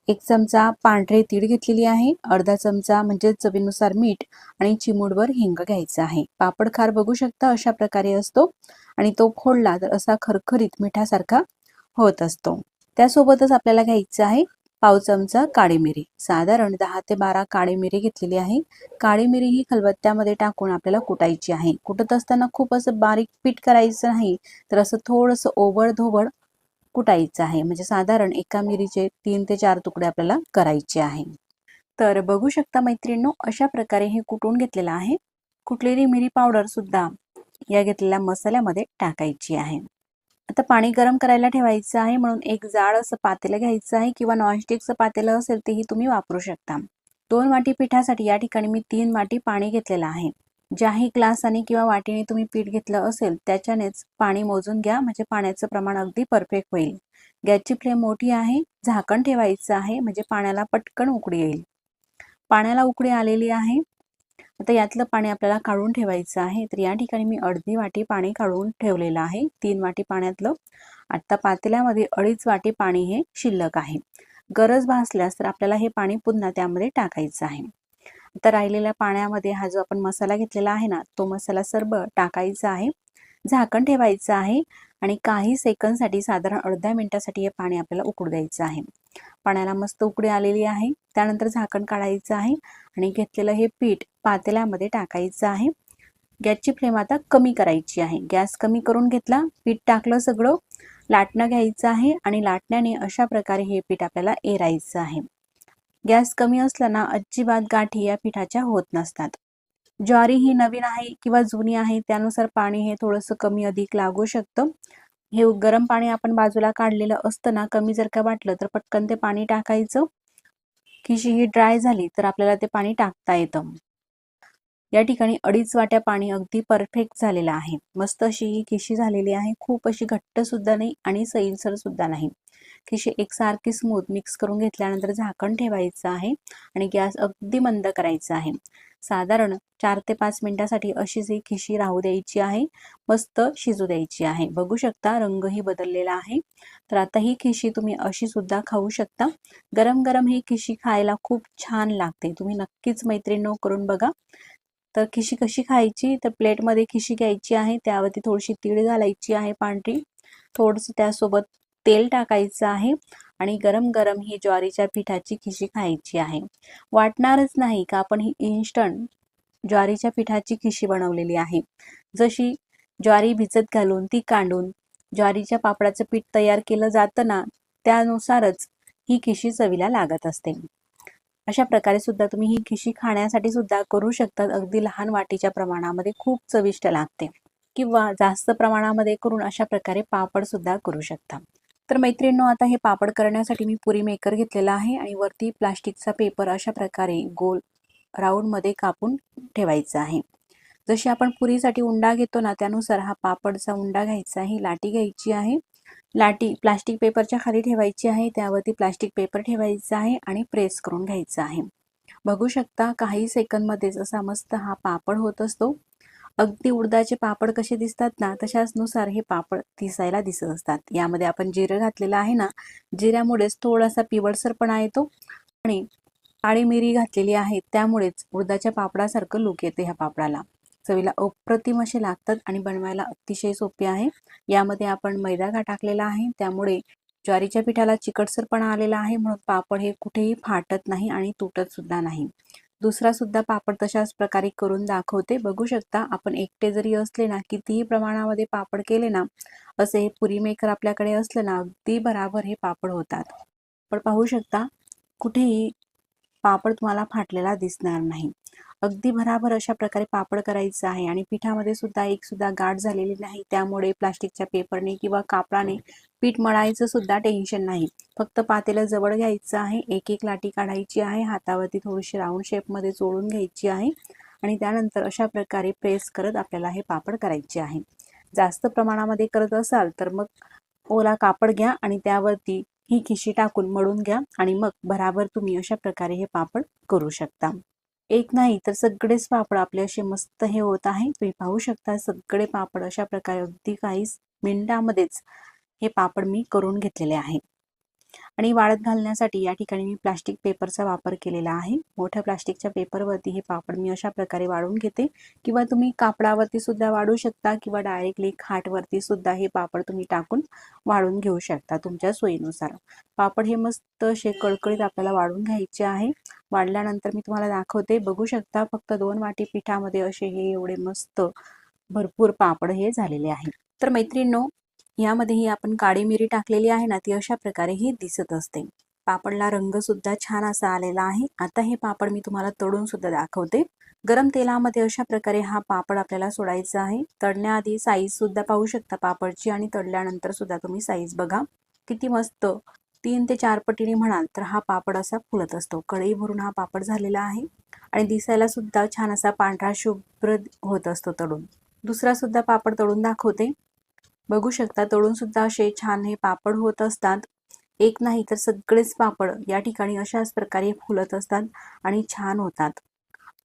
1 चमचा पांढरे तीळ घेतलेली आहे, अर्धा चमचा म्हणजे चवीनुसार मीठ आणि चिमूटभर हिंग घ्यायचं आहे. पापड खार बघू शकता अशा प्रकारे असतो आणि तो फोडला तर असा खरखरीत मिठासारखा होत असतो. त्यासोबतच आपल्याला घ्यायचं आहे पाव चमचा काळी मिरी, साधारण 10 ते 12 काळी मिरी घेतलेली आहे. काळी मिरी ही खलबत्त्यामध्ये टाकून आपल्याला कुटायची आहे. कुटत असताना खूप असं बारीक पीठ करायचं नाही, तर असं थोडंसं ओबड-धोबड कुटायचं आहे. म्हणजे साधारण एका मिरीचे 3 ते 4 तुकडे आपल्याला करायचे आहे. तर बघू शकता मैत्रिणींनो, अशा प्रकारे हे कुटून घेतलेलं आहे. कुटलेली मिरी पावडर सुद्धा या घेतलेल्या मसाल्यामध्ये टाकायची आहे. आता पाणी गरम करायला ठेवायचं आहे, म्हणून एक जाड असं पातेलं घ्यायचं आहे किंवा नॉनस्टिकचं पातेलं असेल तेही तुम्ही वापरू शकता. 2 वाटी पिठासाठी या ठिकाणी मी 3 वाटी पाणी घेतलेलं आहे. ज्याही ग्लासाने किंवा वाटीने तुम्ही पीठ घेतलं असेल त्याच्यानेच पाणी मोजून घ्या, म्हणजे पाण्याचं प्रमाण अगदी परफेक्ट होईल. गॅसची फ्लेम मोठी आहे, झाकण ठेवायचं आहे, म्हणजे पाण्याला पटकन उकळी येईल. पाण्याला उकळी आलेली आहे. आता यातलं पाणी आपल्याला काढून ठेवायचं आहे. तर या ठिकाणी मी अर्धी वाटी पाणी काढून ठेवलेलं आहे 3 वाटी पाण्यातलं. आता पातेल्यामध्ये 2.5 वाटी पाणी हे शिल्लक आहे. गरज भासल्यास तर आपल्याला हे पाणी पुन्हा त्यामध्ये टाकायचं आहे. आता राहिलेल्या पाण्यामध्ये हा जो आपण मसाला घेतलेला आहे ना, तो मसाला सर्व टाकायचा आहे. झाकण ठेवायचं आहे आणि काही सेकंदसाठी, साधारण अर्ध्या मिनिटासाठी हे पाणी आपल्याला उकळू द्यायचं आहे. पाण्याला मस्त उकळी आलेली आहे. त्यानंतर झाकण काढायचं आहे आणि घेतलेलं हे पीठ पातेल्यामध्ये टाकायचं आहे. गॅसची फ्लेम आता कमी करायची आहे. गॅस कमी करून घेतला, पीठ टाकलं, सगळं लाटणं घ्यायचं आहे आणि लाटण्याने अशा प्रकारे हे पीठ आपल्याला एरायचं आहे. गॅस कमी असला ना अजिबात गाठी या पिठाच्या होत नसतात. ज्वारी ही नवीन आहे किंवा जुनी आहे त्यानुसार पाणी हे थोडंसं कमी अधिक लागू शकतं. हे गरम पाणी आपण बाजूला काढलेलं असतं ना, कमी जर का वाटलं तर पटकन ते पाणी टाकायचं. खिशी ही ड्राय झाली तर आपल्याला ते पाणी टाकता येतं. या ठिकाणी 2.5 वाट्या पाणी अगदी परफेक्ट झालेलं आहे. मस्त अशी ही खिशी झालेली आहे. खूप अशी घट्ट सुद्धा नाही आणि सैलसर सुद्धा नाही. खिशी एकसारखी स्मूथ मिक्स करून घेतल्यानंतर झाकण ठेवायचं आहे आणि गॅस अगदी मंद करायचा आहे. साधारण 4 ते 5 मिनिटासाठी अशीच ही खिशी राहू द्यायची आहे. मस्त शिजू द्यायची आहे. बघू शकता रंगही बदललेला आहे. तर आता ही खिशी तुम्ही अशी सुद्धा खाऊ शकता. गरम गरम ही खिशी खायला खूप छान लागते. तुम्ही नक्कीच मैत्रिणींनो करून बघा. तर खिशी कशी खायची, तर प्लेटमध्ये खिशी घ्यायची आहे, त्यावरती थोडीशी तीळ घालायची आहे पांढरी, थोडंसं त्यासोबत तेल टाकायचं आहे आणि गरम गरम ही ज्वारीच्या पिठाची खिशी खायची आहे. वाटणारच नाही का आपण ही इन्स्टंट ज्वारीच्या पिठाची खिशी बनवलेली आहे. जशी ज्वारी भिजत घालून ती काढून ज्वारीच्या पापडाचं पीठ तयार केलं जातं ना, त्यानुसारच ही खिशी चवीला लागत असते. अशा प्रकारे सुद्धा तुम्ही ही खिशी खाण्यासाठी सुद्धा करू शकतात. अगदी लहान वाटीच्या प्रमाणामध्ये खूप चविष्ट लागते. किंवा जास्त प्रमाणामध्ये करून अशा प्रकारे पापड सुद्धा करू शकता. तर मैत्रिणींनो, आता हे पापड करण्यासाठी मी पुरी मेकर घेतलेला आहे आणि वरती प्लास्टिकचा पेपर अशा प्रकारे गोल राऊंडमध्ये कापून ठेवायचा आहे. जशी आपण पुरीसाठी उंडा घेतो ना, त्यानुसार हा पापडचा उंडा घ्यायचा आहे. लाटी घ्यायची आहे. लाटी प्लास्टिक पेपरच्या खाली ठेवायची आहे. त्यावरती प्लास्टिक पेपर ठेवायचा आहे आणि प्रेस करून घ्यायचा आहे. बघू शकता काही सेकंदमध्येच असा मस्त हा पापड होत असतो. अगदी उडदाचे पापड कसे दिसतात ना, तशाच नुसार हे पापड दिसायला दिसत असतात. यामध्ये आपण जिरं घातलेलं आहे ना, जिऱ्यामुळेच थोडासा पिवळसरपणा येतो आणि काळी मिरी घातलेली आहे, त्यामुळेच उडदाच्या पापडासारखं लुक येते ह्या पापडाला. चवीला अप्रतिम असे लागतात आणि बनवायला अतिशय सोपे आहे. यामध्ये आपण मैदा टाकलेला आहे, त्यामुळे ज्वारीच्या पिठाला चिकटसरपणा आलेला आहे, म्हणून पापड हे कुठेही फाटत नाही आणि तुटत सुद्धा नाही. दुसरा सुद्धा पापड तशाच प्रकारे करून दाखवते. बघू शकता, आपण एकटे जरी असले ना, कितीही प्रमाणामध्ये पापड केले ना, असे हे पुरी मेकर आपल्याकडे असलं ना, अगदी बराबर हे पापड होतात. पण पाहू शकता कुठेही पापड तुम्हाला फाटलेला दिसणार नाही. अगदी भराभर अशा प्रकारे पापड करायचं आहे आणि पिठामध्ये सुद्धा एक सुद्धा गाठ झालेली नाही, त्यामुळे प्लास्टिकच्या पेपरने किंवा कापडाने पीठ मळायचं सुद्धा टेन्शन नाही. फक्त पातेलं जवळ घ्यायचं आहे, एक एक लाटी काढायची आहे, हातावरती थोडीशी राऊंड शेपमध्ये चोळून घ्यायची आहे आणि त्यानंतर अशा प्रकारे प्रेस करत आपल्याला हे पापड करायचे आहे. जास्त प्रमाणामध्ये करत असाल तर मग ओला कापड घ्या आणि त्यावरती ही खिशी टाकून मळून घ्या आणि मग भराभर तुम्ही अशा प्रकारे हे पापड करू शकता. एक नाही तर सगळेच पापड आपले असे मस्त हे होत आहे. तुम्ही पाहू शकता सगळे पापड अशा प्रकारे अगदी काही मिनिटामध्येच हे पापड मी करून घेतलेले आहे. आणि वाळत घालण्यासाठी या ठिकाणी मी प्लास्टिक पेपरचा वापर केलेला आहे. मोठ्या प्लास्टिकच्या पेपरवरती हे पापड मी अशा प्रकारे वाळून घेते किंवा तुम्ही कापडावरती सुद्धा वाळू शकता किंवा डायरेक्टली खाटवरती सुद्धा हे पापड तुम्ही टाकून वाळून घेऊ शकता तुमच्या सोयीनुसार. पापड हे मस्त असे कळकळीत आपल्याला वाळून घ्यायचे आहे. वाढल्यानंतर मी तुम्हाला दाखवते. बघू शकता फक्त 2 वाटी पिठामध्ये असे हे एवढे मस्त भरपूर पापड हे झालेले आहे. तर मैत्रिणींनो, यामध्ये ही आपण काळी मिरी टाकलेली आहे ना, ती अशा प्रकारे ही दिसत असते. पापडला रंग सुद्धा छान असा आलेला आहे। आता हे पापड मी तुम्हाला तळून सुद्धा दाखवते। गरम तेलामध्ये अशा प्रकारे हा पापड आपल्याला सोडायचा आहे। तळण्याआधी साईज सुद्धा पाहू शकता पापडची आणि तळल्यानंतर सुद्धा तुम्ही साईज बघा किती मस्त 3 ते 4 पटीने म्हणाल तर हा पापड असा फुलत असतो। कढई भरून हा पापड झालेला आहे आणि दिसायला सुद्धा छान असा पांढरा शुभ्र होत असतो तळून। दुसरा सुद्धा पापड तळून दाखवते। बघू शकता तळून सुद्धा असे छान हे पापड होत असतात। एक नाही तर सगळेच पापड या ठिकाणी अशाच प्रकारे फुलत असतात आणि छान होतात।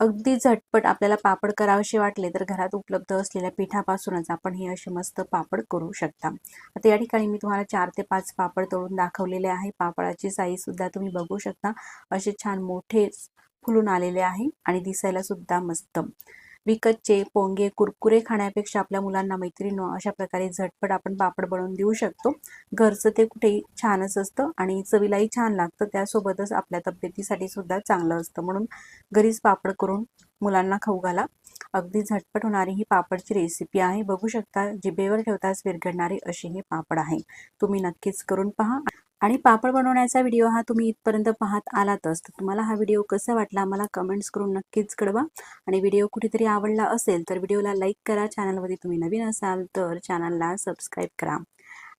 अगदी झटपट आपल्याला पापड करावेसे वाटले तर घरात उपलब्ध असलेल्या पिठापासूनच आपण हे असे मस्त पापड करू शकता। आता या ठिकाणी मी तुम्हाला 4 ते 5 पापड तळून दाखवलेले आहे। पापडाची साईज सुद्धा तुम्ही बघू शकता असे छान मोठे फुलून आलेले आहे आणि दिसायला सुद्धा मस्त। विकतचे पोंगे कुरकुरे खाण्यापेक्षा आपल्या मुलांना मैत्रिणींनो अशा प्रकारे झटपट आपण पापड बनवून देऊ शकतो। घरचं ते कुठेही छानच असतं आणि चवीलाही छान लागतं, त्यासोबतच आपल्या तब्येतीसाठी सुद्धा चांगलं असतं। म्हणून घरीच पापड करून मुलांना खाऊ घाला। अगदी झटपट होणारी ही पापडची रेसिपी आहे। बघू शकता जिभेवर ठेवताच विरघळणारे असे हे पापड आहे। तुम्ही नक्कीच करून पहा आणि पापड बनवण्याचा व्हिडिओ हा तुम्ही इथपर्यंत पाहत आलातच तर तुम्हाला हा व्हिडिओ कसा वाटला मला कमेंट्स करून नक्कीच कळवा आणि व्हिडिओ कुठेतरी आवडला असेल तर व्हिडिओला लाईक करा। चॅनलमध्ये तुम्ही नवीन असाल तर चॅनलला सबस्क्राईब करा।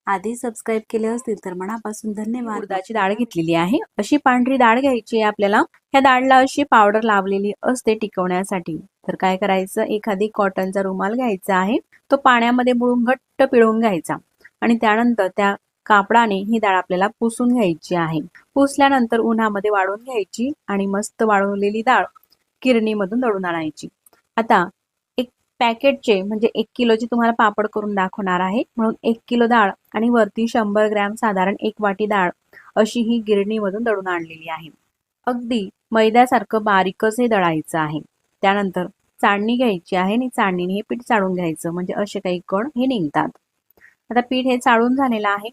आधी सबस्क्राईब केले असतील तर मनापासून धन्यवाद। उडदाची डाळ घेतलेली आहे, अशी पांढरी डाळ घ्यायची आहे आपल्याला। ह्या डाळला अशी पावडर लावलेली असते टिकवण्यासाठी। तर काय करायचं एखादी कॉटनचा रुमाल घ्यायचा आहे, तो पाण्यामध्ये बुडवून घट्ट पिळून घ्यायचा आणि त्यानंतर त्या कापडाने ही डाळ आपल्याला पुसून घ्यायची आहे। पुसल्यानंतर उन्हामध्ये वाळवून घ्यायची आणि मस्त वाळवलेली डाळ गिरणीमधून दळून आणायची। आता एक पॅकेटचे म्हणजे 1 किलोची तुम्हाला पापड करून दाखवणार आहे, म्हणून 1 किलो डाळ आणि वरती 100 ग्रॅम साधारण 1 वाटी डाळ अशी ही गिरणीमधून दळून आणलेली आहे। अगदी मैद्यासारखं बारीकच हे दळायचं आहे। त्यानंतर चाळणी घ्यायची आहे आणि चाळणीने हे पीठ चाळून घ्यायचं म्हणजे असे काही कण हे निघतात। आता पीठ हे चाळून झालेलं आहे।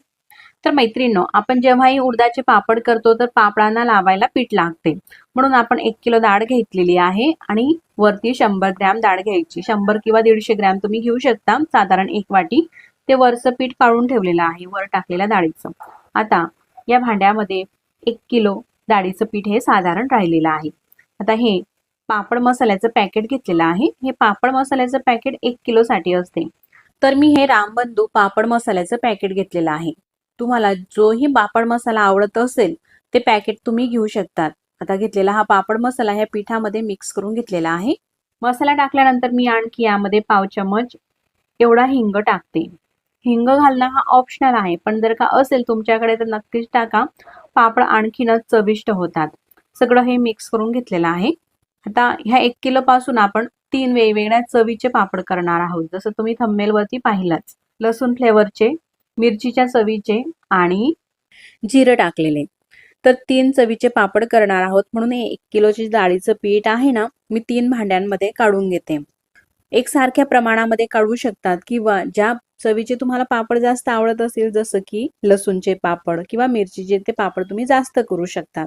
तर मैत्रिणींनो आपण जेव्हाही उडदाचे पापड करतो तर पापडांना लावायला पीठ लागते, म्हणून आपण 1 किलो डाळ घेतलेली आहे आणि वरती 100 ग्रॅम डाळ घ्यायची। 100 किंवा 150 ग्रॅम तुम्ही घेऊ शकता, साधारण 1 वाटी ते वरचं पीठ काढून ठेवलेलं आहे वर टाकलेल्या डाळीचं। आता या भांड्यामध्ये 1 किलो डाळीचं पीठ हे साधारण राहिलेलं आहे। आता हे पापड मसाल्याचं पॅकेट घेतलेलं आहे। हे पापड मसाल्याचं पॅकेट 1 किलो साठी असते, तर मी हे रामबंधू पापड मसाल्याचं पॅकेट घेतलेलं आहे। तुम्हाला जोही पापड मसाला आवडत असेल ते पॅकेट तुम्ही घेऊ शकतात। आता घेतलेला हा पापड मसाला ह्या पिठामध्ये मिक्स करून घेतलेला आहे। मसाला टाकल्यानंतर मी आणखी यामध्ये पाव चमच एवढा हिंग टाकते। हिंग घालणं हा ऑप्शनल आहे, पण जर का असेल तुमच्याकडे तर नक्कीच टाका, पापड आणखीनच चविष्ट होतात। सगळं हे मिक्स करून घेतलेलं आहे। आता ह्या 1 किलो पासून आपण 3 वेगवेगळ्या चवीचे पापड करणार आहोत, जसं तुम्ही थंबनेल वरती पाहिलाच। लसूण फ्लेवरचे, मिरचीच्या चवीचे आणि जिरं टाकलेले, तर 3 चवीचे पापड करणार आहोत। म्हणून हे 1 किलोची डाळीचं पीठ आहे ना मी 3 भांड्यांमध्ये काढून घेते। एकसारख्या प्रमाणामध्ये काढू शकतात किंवा ज्या चवीचे तुम्हाला पापड जास्त आवडत असेल जसं की लसूणचे पापड किंवा मिरचीचे ते पापड तुम्ही जास्त करू शकता,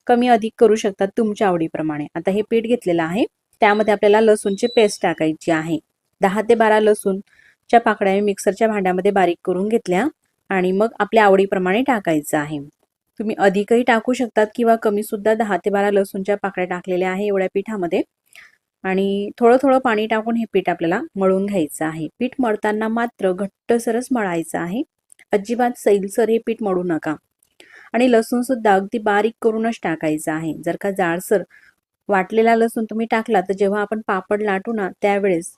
कमी अधिक करू शकतात तुमच्या आवडीप्रमाणे। आता हे पीठ घेतलेलं आहे, त्यामध्ये आपल्याला लसूणची पेस्ट टाकायची आहे। 10 ते 12 लसूणच्या पाकळ्या मिक्सरच्या भांड्यामध्ये बारीक करून घेतल्या आणि मग आपल्या आवडीप्रमाणे टाकायचं आहे। तुम्ही अधिकही टाकू शकतात किंवा कमी सुद्धा। 10 ते 12 लसूणच्या पाकळ्या टाकलेल्या आहे एवढ्या पिठामध्ये आणि थोडं थोडं पाणी टाकून हे पीठ आपल्याला मळून घ्यायचं आहे। पीठ मळताना मात्र घट्टसरच मळायचं आहे, अजिबात सैलसर हे पीठ मळू नका। आणि लसूण सुद्धा अगदी बारीक करूनच टाकायचं आहे। जर का जाडसर वाटलेला लसूण तुम्ही टाकला तर जेव्हा आपण पापड लाटू ना त्यावेळेस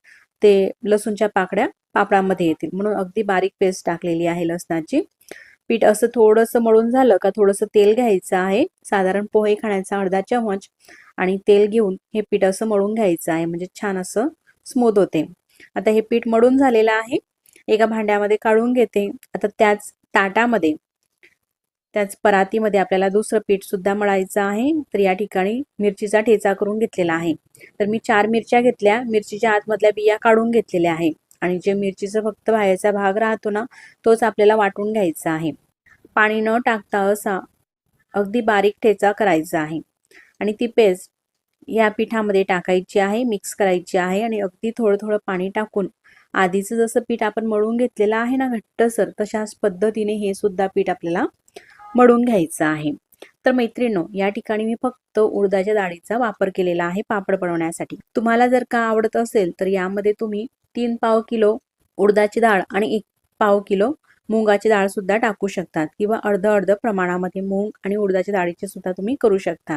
ते लसूणच्या पाकळ्या पापडामध्ये येतील, म्हणून अगदी बारीक पेस्ट टाकलेली आहे लसणाची। पीठ असं थोडंसं मळून झालं का थोडंसं तेल घ्यायचं आहे, साधारण पोहे खाण्याचा अर्धा चमच, आणि तेल घेऊन हे पीठ असं मळून घ्यायचं आहे म्हणजे छान असं स्मूथ होते। आता हे पीठ मळून झालेलं आहे, एका भांड्यामध्ये काढून घेते। आता त्याच ताटामध्ये त्याच परातीमध्ये आपल्याला दुसरं पीठ सुद्धा मळायचं आहे। तर या ठिकाणी मिरचीचा ठेचा करून घेतलेला आहे, तर मी 4 मिरच्या घेतल्या, मिरचीच्या आतमधल्या बिया काढून घेतलेल्या आहे आणि जे मिरचीचा फक्त बाहेरचा भाग राहतो ना तोच आपल्याला वाटून घ्यायचा आहे। पाणी न टाकता असा अगदी बारीक ठेचा करायचा आहे आणि ती पेस्ट या पिठामध्ये टाकायची आहे, मिक्स करायची आहे आणि अगदी थोडं थोडं पाणी टाकून आधीचं जसं पीठ आपण मळून घेतलेलं आहे ना घट्टसर, तशाच पद्धतीने हे सुद्धा पीठ आपल्याला मळून घ्यायचं आहे। तर मैत्रिणींनो, या ठिकाणी मी फक्त उडदाच्या डाळीचा वापर केलेला आहे पापड बनवण्यासाठी. तुम्हाला जर का आवडत असेल तर यामध्ये तुम्ही 3 पाव किलो उडदाची डाळ आणि 1 पाव किलो मुगाची डाळ सुद्धा टाकू शकतात किंवा अर्ध प्रमाणामध्ये मूग आणि उडदाच्या डाळीचे सुद्धा तुम्ही करू शकता.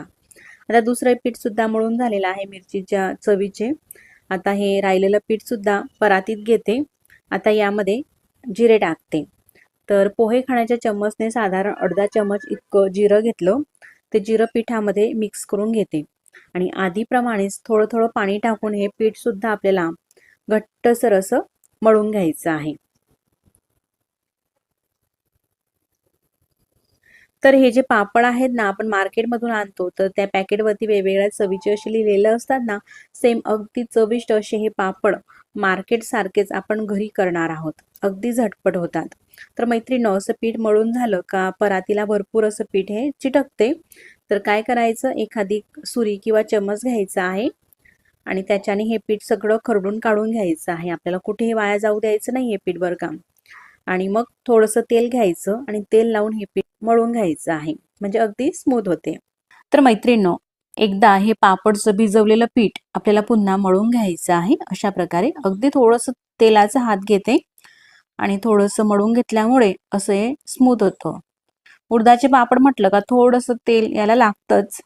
आता दुसरं पीठ सुद्धा मळून झालेलं आहे मिरचीच्या चवीचे. आता हे राहिलेलं पीठ सुद्धा परातीत घेते. आता यामध्ये जिरे टाकते. तर पोहे खाण्याच्या चम्मचने साधारण अर्धा चम्मच इतकं जिरं घेतलं. ते जिरं पिठामध्ये मिक्स करून घेते आणि आधीप्रमाणेच थोडं थोडं पाणी टाकून हे पीठ सुद्धा आपल्याला घट्टसर असं मळून घ्यायचं आहे. तर हे जे पापड आहेत ना, आपण मार्केटमधून आणतो तर त्या पॅकेटवरती वेगवेगळ्या चवीचे असे लिहिलेले असतात ना, सेम अगदी चविष्ट असे हे पापड मार्केट सारखेच आपण घरी करणार आहोत. अगदी झटपट होतात. तर मैत्रिणींनो, असं पीठ मळून झालं का परातीला भरपूर असं पीठ हे चिटकते. तर काय करायचं, एखादी सुरी किंवा चम्मच घ्यायचा आहे आणि त्याच्याने हे पीठ सगळं खरडून काढून घ्यायचं आहे. आपल्याला कुठेही वाया जाऊ द्यायचं नाही हे पीठ बरं का. आणि मग थोडंसं तेल घ्यायचं आणि तेल लावून हे पीठ मळून घ्यायचं आहे, म्हणजे अगदी स्मूथ होते. तर मैत्रिणींनो, एकदा हे पापडचं भिजवलेलं पीठ आपल्याला पुन्हा मळून घ्यायचं आहे. अशा प्रकारे अगदी थोडंसं तेलाचा हात घेते आणि थोडंसं मळून घेतल्यामुळे असं हे स्मूथ होतं. उडदाचे पापड म्हटलं का थोडंसं तेल याला लागतंच.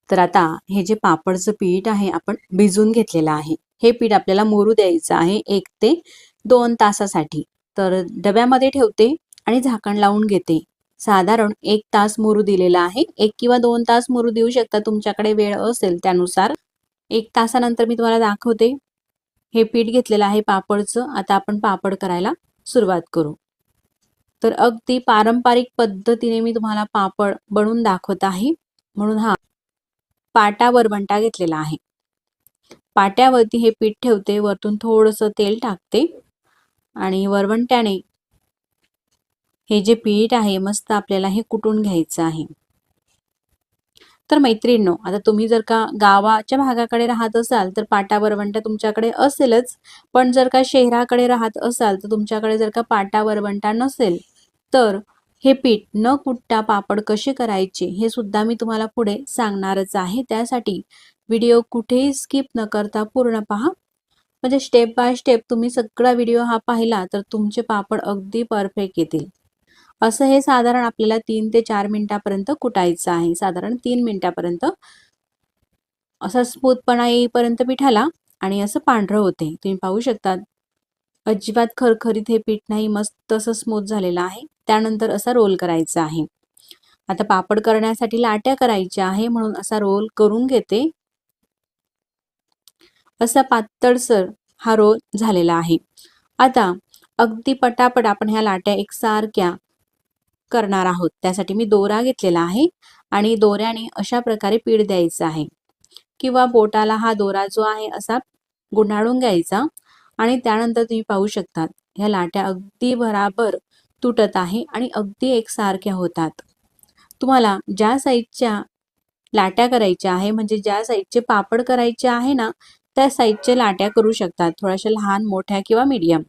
तर आता हे जे पापडचं पीठ आहे आपण भिजवून घेतलेलं आहे. हे पीठ आपल्याला मुरू द्यायचं आहे 1 ते 2 तासासाठी. तर डब्यामध्ये ठेवते आणि झाकण लावून घेते. साधारण 1 तास मुरू दिलेला आहे. 1 किंवा 2 तास मुरू देऊ शकता, तुमच्याकडे वेळ असेल त्यानुसार. 1 तासानंतर मी तुम्हाला दाखवते. हे पीठ घेतलेलं आहे पापडचं. आता आपण पापड करायला सुरुवात करू. तर अगदी पारंपरिक पद्धतीने मी तुम्हाला पापड बनवून दाखवत आहे. म्हणून हा पाटा वरवंटा घेतलेला आहे. पाट्यावरती हे पीठ ठेवते, वरतून थोडंसं तेल टाकते आणि वरवंट्याने हे जे पीठ आहे मस्त आपल्याला हे कुटून घ्यायचं आहे. तर मैत्रिणींनो, आता तुम्ही जर का गावाच्या भागाकडे राहत असाल तर पाटा वरवंटा तुमच्याकडे असेलच. पण जर का शहराकडे राहत असाल तर तुमच्याकडे जर का पाटा वरवंटा नसेल तर हे पीठ न कुटता पापड कसे करायचे हे सुद्धा मी तुम्हाला पुढे सांगणारच आहे. त्यासाठी व्हिडिओ कुठेही स्किप न करता पूर्ण पहा. म्हणजे स्टेप बाय स्टेप तुम्ही सगळा व्हिडिओ हा पाहिला तर तुमचे पापड अगदी परफेक्ट येतील. असं हे साधारण आपल्याला 3 ते 4 मिनिटापर्यंत कुटायचं आहे. साधारण 3 मिनिटापर्यंत असा स्मूथपणा येईपर्यंत पिठाला आणि असं पांढरं होते. तुम्ही पाहू शकता अजिबात खरखरीत हे पीठ नाही, मस्त असं स्मूथ झालेलं आहे. त्यानंतर असा रोल करायचा आहे. आता पापड करण्यासाठी लाट्या करायच्या आहे म्हणून असा रोल करून घेते. असा पातळसर हा रोल झालेला आहे. आता अगदी पटापट आपण ह्या लाट्या एकसारख्या करणार आहोत. त्यासाठी मी दोरा घेतलेला आहे आणि दोऱ्याने अशा प्रकारे पीठ द्यायचं आहे किंवा बोटाला हा दोरा जो आहे असा गुंडाळून घ्यायचा आणि त्यानंतर तुम्ही पाहू शकता ह्या लाट्या अगदी बराबर तुटत आहे आणि अगदी एकसारख्या होतात. तुम्हाला ज्या साईजच्या लाट्या करायच्या आहे, म्हणजे ज्या साईजचे पापड करायचे आहे ना, त्या साईजच्या लाट्या करू शकतात. थोड्याशा लहान, मोठ्या किंवा मीडियम.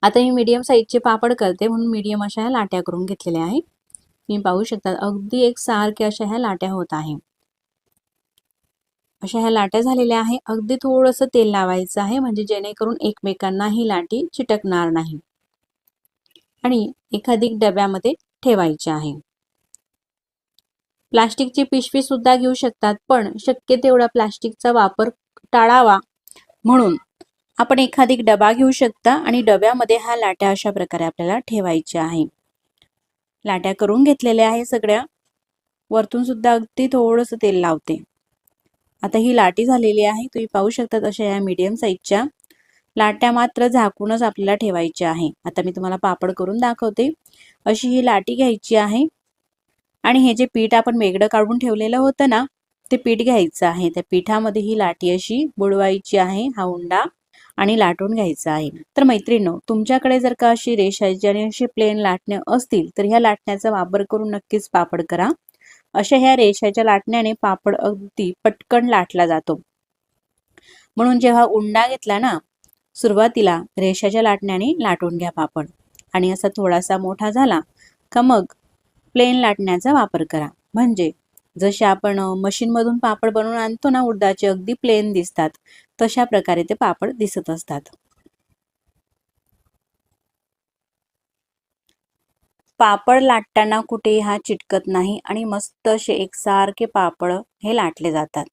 आता मी मीडियम साईजचे पापड करते म्हणून मीडियम अशा ह्या लाट्या करून घेतलेल्या आहे. तुम्ही पाहू शकता अगदी एकसारख्या अशा ह्या लाट्या होत आहे. अशा ह्या लाट्या झालेल्या आहे. अगदी थोडंसं तेल लावायचं आहे म्हणजे जेणेकरून एकमेकांना ही लाटी चिटकणार नाही आणि एखादी डब्यामध्ये ठेवायची आहे. प्लास्टिकची पिशवी सुद्धा घेऊ शकतात, पण शक्य तेवढा प्लास्टिकचा वापर टाळावा म्हणून आपण एखादी डबा घेऊ शकता आणि डब्यामध्ये ह्या लाट्या अशा प्रकारे आपल्याला ठेवायच्या आहे. लाट्या करून घेतलेल्या आहे सगळ्या. वरतून सुद्धा अगदी थोडंसं तेल लावते. आता ही लाटी झालेली आहे. तुम्ही पाहू शकता अशा या मीडियम साईजच्या लाट्या मात्र झाकूनच आपल्याला ठेवायच्या आहे. आता मी तुम्हाला पापड करून दाखवते. अशी ही लाटी घ्यायची आहे आणि हे जे पीठ आपण वेगळं काढून ठेवलेलं होतं ना, ते पीठ घ्यायचं आहे. त्या पिठामध्ये ही लाटी अशी बुडवायची आहे, हा उंडा, आणि लाटून घ्यायचा आहे. तर मैत्रिणींनो, तुमच्याकडे जर का अशी रेषाची आणि अशी प्लेन लाटण्या असतील तर ह्या लाटण्याचा वापर करून नक्कीच पापड करा. अशा ह्या रेषाच्या लाटण्याने पापड अगदी पटकन लाटला जातो. म्हणून जेव्हा उंडा घेतला ना, सुरुवातीला रेषाच्या लाटण्याने लाटून घ्या पापड आणि असा थोडासा मोठा झाला का मग प्लेन लाटण्याचा वापर करा. म्हणजे जसे आपण मशीनमधून पापड बनवून आणतो ना उडदाचे, अगदी प्लेन दिसतात, तशा प्रकारे ते पापड दिसत असतात. पापड लाटताना कुठेही हा चिटकत नाही आणि मस्त असे एकसारखे पापड हे लाटले जातात.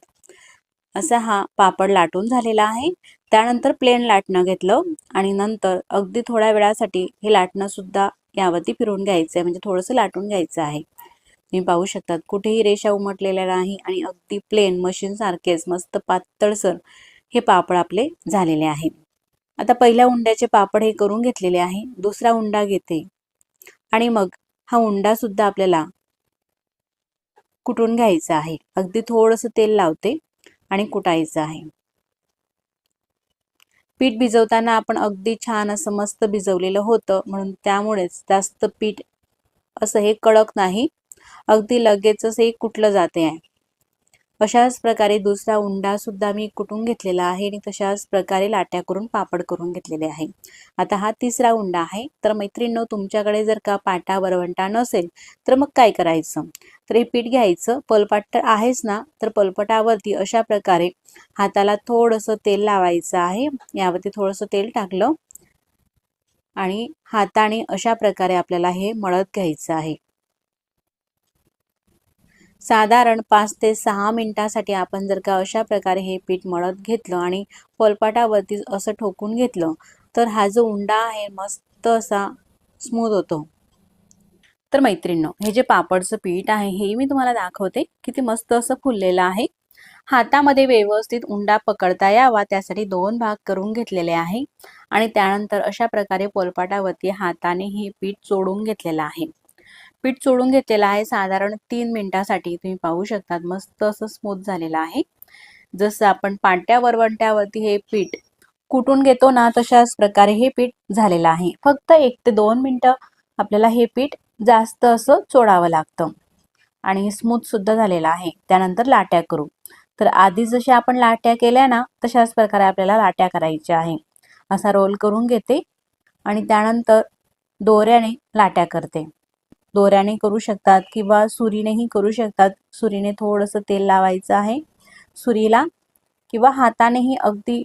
असा हा पापड लाटून झालेला आहे. त्यानंतर प्लेन लाटणं घेतलं आणि नंतर अगदी थोड्या वेळासाठी हे लाटणं सुद्धा यावरती फिरवून घ्यायचं आहे, म्हणजे थोडंसं लाटून घ्यायचं आहे. तुम्ही पाहू शकतात कुठेही रेषा उमटलेल्या नाही आणि अगदी प्लेन मशीन सारखेच मस्त पातळसर हे पापड आपले झालेले आहे. आता पहिल्या उंड्याचे पापड हे करून घेतलेले आहे. दुसरा उंडा घेते आणि मग हा उंडा सुद्धा आपल्याला कुटून घ्यायचा आहे. अगदी थोडंसं तेल लावते आणि कुटायचं आहे. पीठ भिजवताना आपण अगदी छान असं मस्त भिजवलेलं होतं, म्हणून त्यामुळेच जास्त पीठ असं हे कडक नाही, अगदी लगेचच हे कुटलं जाते आहे. अशाच प्रकारे दुसरा उंडा सुद्धा मी कुटून घेतलेला आहे आणि तशाच प्रकारे लाट्या करून पापड करून घेतलेले आहे. आता हा तिसरा उंडा आहे. तर मैत्रिणींनो, तुमच्याकडे जर का पाटा वरवंटा नसेल तर मग काय करायचं, तर हे पीठ घ्यायचं. पलपाट तर आहेच ना, तर पलपटावरती अशा प्रकारे हाताला थोडंसं तेल लावायचं आहे. यावरती थोडंसं तेल टाकलं आणि हाताने अशा प्रकारे आपल्याला हे मळत घ्यायचं आहे. साधारण 5 ते 6 मिनिटांसाठी आपण जर का अशा प्रकारे हे पीठ मळत घेतलं आणि पोलपाटावरती असं ठोकून घेतलं तर हा जो उंडा आहे मस्त असा स्मूथ होतो. तर मैत्रिणींनो, हे जे पापडचं पीठ आहे हे मी तुम्हाला दाखवते किती मस्त असं फुललेलं आहे. हातामध्ये व्यवस्थित उंडा पकडता यावा त्यासाठी 2 भाग करून घेतलेले आहे आणि त्यानंतर अशा प्रकारे पोलपाटावरती हाताने हे पीठ चोळून घेतलेलं आहे. पीठ चोळून घेतलेलं आहे साधारण 3 मिनिटांसाठी. तुम्ही पाहू शकता मस्त असं स्मूथ झालेलं आहे. जसं आपण पाट्या वरवंट्यावरती हे पीठ कुटून घेतो ना, तशाच प्रकारे हे पीठ झालेलं आहे. फक्त 1 ते 2 मिनिटं आपल्याला हे पीठ जास्त असं चोळावं लागतं आणि स्मूथ सुद्धा झालेलं आहे. त्यानंतर लाट्या करू. तर आधी जशा आपण लाट्या केल्या ना, तशाच प्रकारे आपल्याला लाट्या करायच्या आहे. असा रोल करून घेते आणि त्यानंतर दोऱ्याने लाट्या करते. दोऱ्याने करू शकतात किंवा सुरीनेही करू शकतात. सुरीने थोडंसं तेल लावायचं आहे सुरीला, किंवा हातानेही अगदी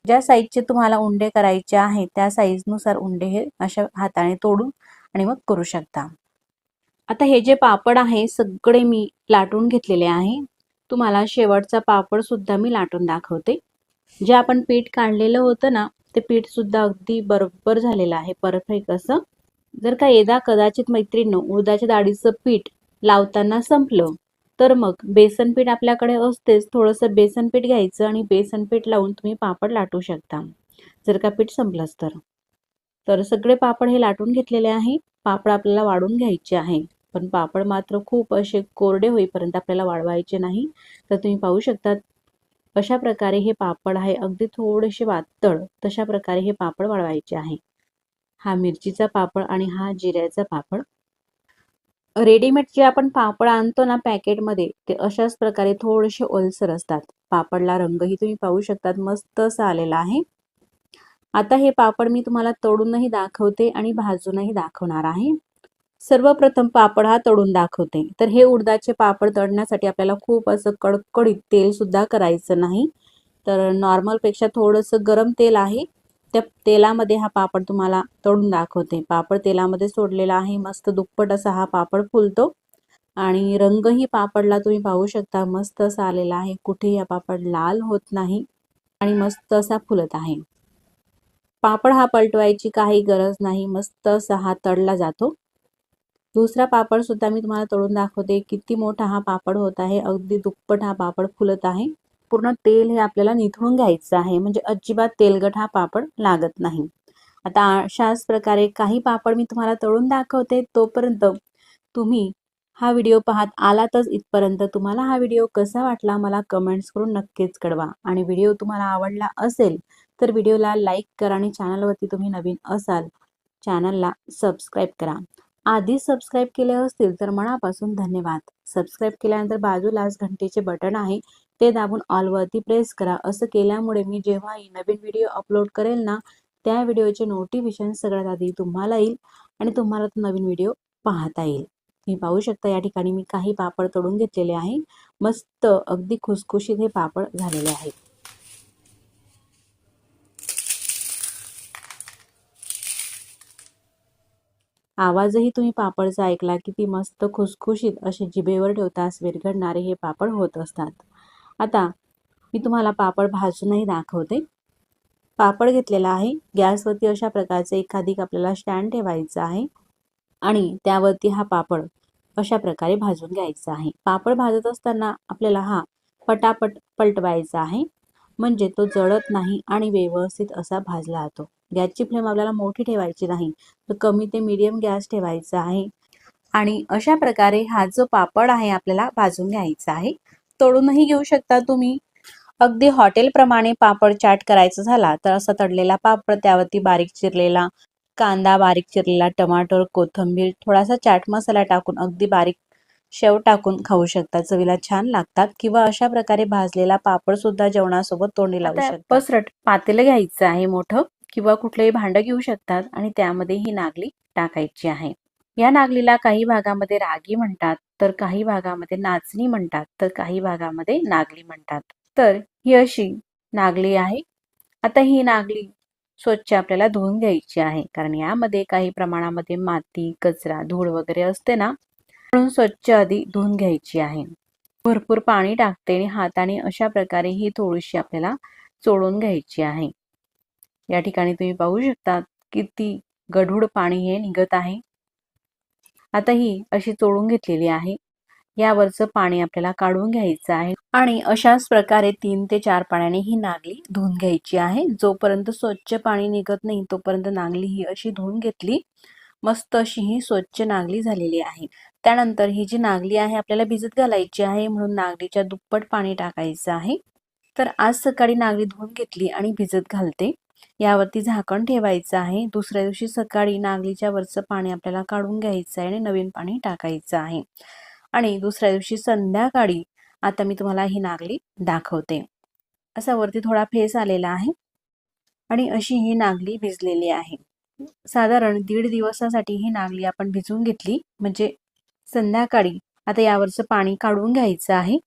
ज्या साईजचे तुम्हाला उंडे करायचे आहेत त्या साईजनुसार उंडे हे अशा हाताने तोडून आणि मग करू शकता. आता हे जे पापड आहे सगळे मी लाटून घेतलेले आहे. तुम्हाला शेवटचा पापड सुद्धा मी लाटून दाखवते. जे आपण पीठ काढलेलं होतं ना, ते पीठ सुद्धा अगदी बरोबर झालेलं आहे, परफेक्ट असं. जर का यदा कदाचित मैत्रिणींनो उडदाच्या डाळीचं पीठ लावताना संपलं तर मग बेसन पीठ आपल्याकडे असतेच. थोडंसं बेसन पीठ घ्यायचं आणि बेसन पीठ लावून तुम्ही पापड लाटू शकता, जर का पीठ संपलंच तर. तर सगळे पापड हे लाटून घेतलेले आहे. पापड आपल्याला वाढून घ्यायचे आहे, पण पापड मात्र खूप असे कोरडे होईपर्यंत आपल्याला वाढवायचे नाही. तर तुम्ही पाहू शकता अशा प्रकारे हे पापड आहे अगदी थोडेसे पातळ, तशा प्रकारे हे पापड वाढवायचे आहे. हा मिरचीचा पापड आणि हा जिऱ्याचा पापड. रेडीमेड जे आपण पापड आणतो ना पॅकेटमध्ये, ते अशाच प्रकारे थोडेसे ओलसर असतात. पापडला रंगही तुम्ही पाहू शकतात मस्त असा आलेला आहे. आता हे पापड मी तुम्हाला तळूनही दाखवते आणि भाजूनही दाखवणार आहे. सर्वप्रथम पापड हा तळून दाखवते. तर हे उडदाचे पापड तळण्यासाठी आपल्याला खूप असं कडकडीत तेल सुद्धा करायचं नाही. तर नॉर्मलपेक्षा थोडंसं गरम तेल आहे, त्या तेलामध्ये हा पापड तुम्हाला तळून दाखवते. पापड तेलामध्ये सोडलेला आहे, मस्त दुप्पट असा हा पापड फुलतो आणि रंगही पापडला तुम्ही पाहू शकता मस्त असा आलेला आहे. कुठेही हा पापड लाल होत नाही आणि मस्त असा फुलत आहे. पापड हा पलटवायची काही गरज नाही, मस्त असा हा तळला जातो. दुसरा पापड सुद्धा मी तुम्हाला तळून दाखवते. किती मोठा हा पापड होत आहे, अगदी दुप्पट हा पापड फुलत आहे. पूर्ण तेल हे आपल्याला निथळून घ्यायचं आहे, म्हणजे अजिबात तेलकट हा पापड लागत नाही. आता अशाच प्रकारे काही पापड मी तुम्हाला तळून दाखवते. तोपर्यंत तुम्ही हा व्हिडिओ पाहत आलातच इथपर्यंत. तुम्हाला हा व्हिडिओ कसा वाटला मला कमेंट्स करून नक्कीच कळवा आणि व्हिडिओ तुम्हाला आवडला असेल तर व्हिडिओला लाईक करा आणि चॅनलवरती तुम्ही नवीन असाल चॅनलला सबस्क्राईब करा. आधी सबस्क्राईब केले असतील तर मनापासून धन्यवाद. सबस्क्राईब केल्यानंतर बाजूलाच घंटेचे बटन आहे, ते दाबून ऑलवरती प्रेस करा. असं केल्यामुळे मी जेव्हाही नवीन व्हिडिओ अपलोड करेल ना, त्या व्हिडिओचे नोटिफिकेशन सगळ्यात आधी तुम्हाला येईल आणि तुम्हाला तो नवीन व्हिडिओ पाहता येईल. तुम्ही पाहू शकता या ठिकाणी मी काही पापड तळून घेतलेले आहे. मस्त अगदी खुसखुशीत हे पापड झालेले आहेत. आवाजही तुम्ही पापडचा ऐकला, किती मस्त खुसखुशीत असे जिभेवर ठेवताच विरघळणारे हे पापड होत असतात. आता मी तुम्हाला पापड भाजूनही दाखवते. पापड घेतलेला आहे. गॅसवरती अशा प्रकारचे एखादी आपल्याला स्टँड ठेवायचं आहे आणि त्यावरती हा पापड अशा प्रकारे भाजून घ्यायचा आहे. पापड भाजत असताना आपल्याला हा पटापट पलटवायचा आहे, म्हणजे तो जळत नाही आणि व्यवस्थित असा भाजला जातो. गॅसची फ्लेम आपल्याला मोठी ठेवायची नाही, तर कमी ते मीडियम गॅस ठेवायचा आहे आणि अशा प्रकारे हा जो पापड आहे आपल्याला भाजून घ्यायचा आहे. तळूनही घेऊ शकता तुम्ही. अगदी हॉटेलप्रमाणे पापड चाट करायचा झाला तर असा तळलेला पापड, त्यावरती बारीक चिरलेला कांदा, बारीक चिरलेला टमाटर, कोथिंबीर, थोडासा चाट मसाला टाकून अगदी बारीक शेव टाकून खाऊ शकता. चवीला छान लागतात. किंवा अशा प्रकारे भाजलेला पापड सुद्धा जेवणासोबत तोंडी लावू शकता. पसरट पातेलं घ्यायचं आहे मोठं, किंवा कुठलंही भांडं घेऊ शकतात आणि त्यामध्ये ही नागली टाकायची आहे. या नागलीला काही भागामध्ये रागी म्हणतात, तर काही भागामध्ये नाचणी म्हणतात, तर काही भागामध्ये नागली म्हणतात. तर ही अशी नागली आहे. आता ही नागली स्वच्छ आपल्याला धुवून घ्यायची आहे, कारण यामध्ये काही प्रमाणामध्ये माती, कचरा, धूळ वगैरे असते ना, म्हणून स्वच्छ आधी धुवून घ्यायची आहे. भरपूर पाणी टाकते आणि हाताने अशा प्रकारे ही थोडीशी आपल्याला चोळून घ्यायची आहे. या ठिकाणी तुम्ही पाहू शकता किती गढूळ पाणी हे निघत आहे. आता ही अशी चोळून घेतलेली आहे. यावरचं पाणी आपल्याला काढून घ्यायचं आहे आणि अशाच प्रकारे 3 ते 4 पाण्याने ही नागली धुवून घ्यायची आहे. जोपर्यंत स्वच्छ पाणी निघत नाही तोपर्यंत नागली ही अशी धुवून घेतली. मस्त अशी ही स्वच्छ नागली झालेली आहे. त्यानंतर ही जी नागली आहे आपल्याला भिजत घालायची आहे, म्हणून नागलीच्या दुप्पट पाणी टाकायचं आहे. तर आज सकाळी नागली धुवून घेतली आणि भिजत घालते. यावरती झाकण ठेवायचं आहे. दुसऱ्या दिवशी सकाळी नागलीच्या वरचं पाणी आपल्याला काढून घ्यायचं आहे आणि नवीन पाणी टाकायचं आहे. आणि दुसऱ्या दिवशी संध्याकाळी आता मी तुम्हाला ही नागली दाखवते. असा वरती थोडा फेस आलेला आहे आणि अशी ही नागली भिजलेली आहे. साधारण 1.5 दिवसासाठी ही नागली आपण भिजवून घेतली, म्हणजे संध्याकाळी आता यावरचं पाणी काढून घ्यायचं आहे.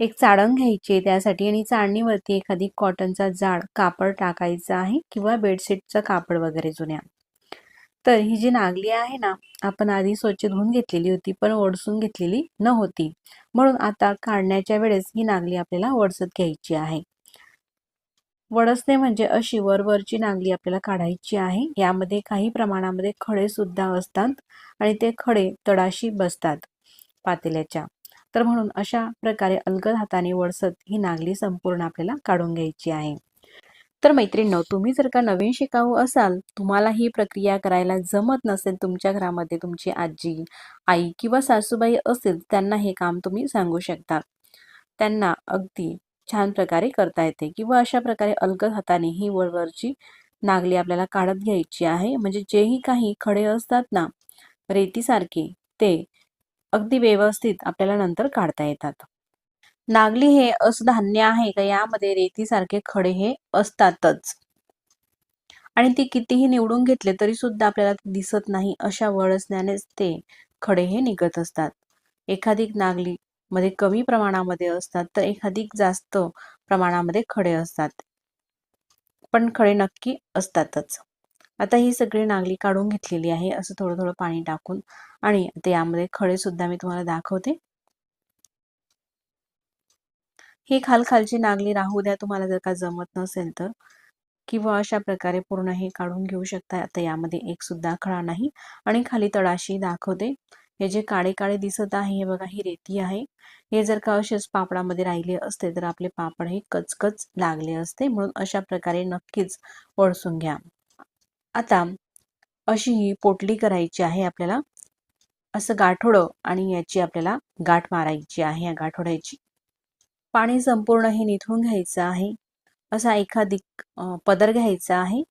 एक चाळण घ्यायची त्यासाठी आणि चाळणीवरती एखादी कॉटनचा जाड कापड टाकायचा आहे, किंवा बेडशीटचं कापड वगैरे जुन्या. तर ही जी नागली आहे ना, आपण आधी स्वच्छ धुवून घेतलेली होती, पण वडसून घेतलेली नव्हती, म्हणून आता काढण्याच्या वेळेस ही नागली आपल्याला वडसत घ्यायची आहे. वडसणे म्हणजे अशी वरवरची नागली आपल्याला काढायची आहे. यामध्ये काही प्रमाणामध्ये खडे सुद्धा असतात आणि ते खडे तळाशी बसतात पातेल्याच्या. तर म्हणून अशा प्रकारे अलगद हाताने वडसत ही नागली संपूर्ण आपल्याला काढून घ्यायची आहे. तर मैत्रिणींनो, तुम्ही जर का नवीन शिकाऊ असाल, तुम्हाला ही प्रक्रिया करायला जमत नसेल, तुमच्या घरामध्ये तुमची आजी, आई किंवा सासूबाई असेल, त्यांना हे काम तुम्ही सांगू शकता. त्यांना अगदी छान प्रकारे करता येते. किंवा अशा प्रकारे अलगद हाताने ही वरवरची नागली आपल्याला काढत घ्यायची आहे, म्हणजे जेही काही खडे असतात ना रेतीसारखे, ते अगदी व्यवस्थित आपल्याला नंतर काढता येतात. नागली हे असं धान्य आहे का यामध्ये रेतीसारखे खडे हे असतातच, आणि ती कितीही निवडून घेतले तरी सुद्धा आपल्याला दिसत नाही, अशा वळसण्यानेच ते खडे हे निघत असतात. एखादी नागली मध्ये कमी प्रमाणामध्ये असतात, तर एखादी जास्त प्रमाणामध्ये खडे असतात, पण खडे नक्की असतातच. आता ही सगळी नागली काढून घेतलेली आहे, असं थोडं थोडं पाणी टाकून, आणि आता यामध्ये खडे सुद्धा मी तुम्हाला दाखवते. ही खालची नागली राहू द्या, तुम्हाला जर का जमत नसेल तर, किंवा अशा प्रकारे पूर्ण हे काढून घेऊ शकता. आता यामध्ये एक सुद्धा खडा नाही, आणि खाली तळाशी दाखवते. हे जे काळे काळे दिसत आहे हे बघा, ही रेती आहे. हे जर का असेच पापडामध्ये राहिले असते तर आपले पापड हे कचकच लागले असते, म्हणून अशा प्रकारे नक्कीच वळसून घ्या. आता अशी ही पोटली करायची आहे आपल्याला. असं गाठोडं, आणि याची आपल्याला गाठ मारायची आहे. या गाठोड्याची पाणी संपूर्ण हे निथळून घ्यायचं आहे. असा एखादी पदर घ्यायचा आहे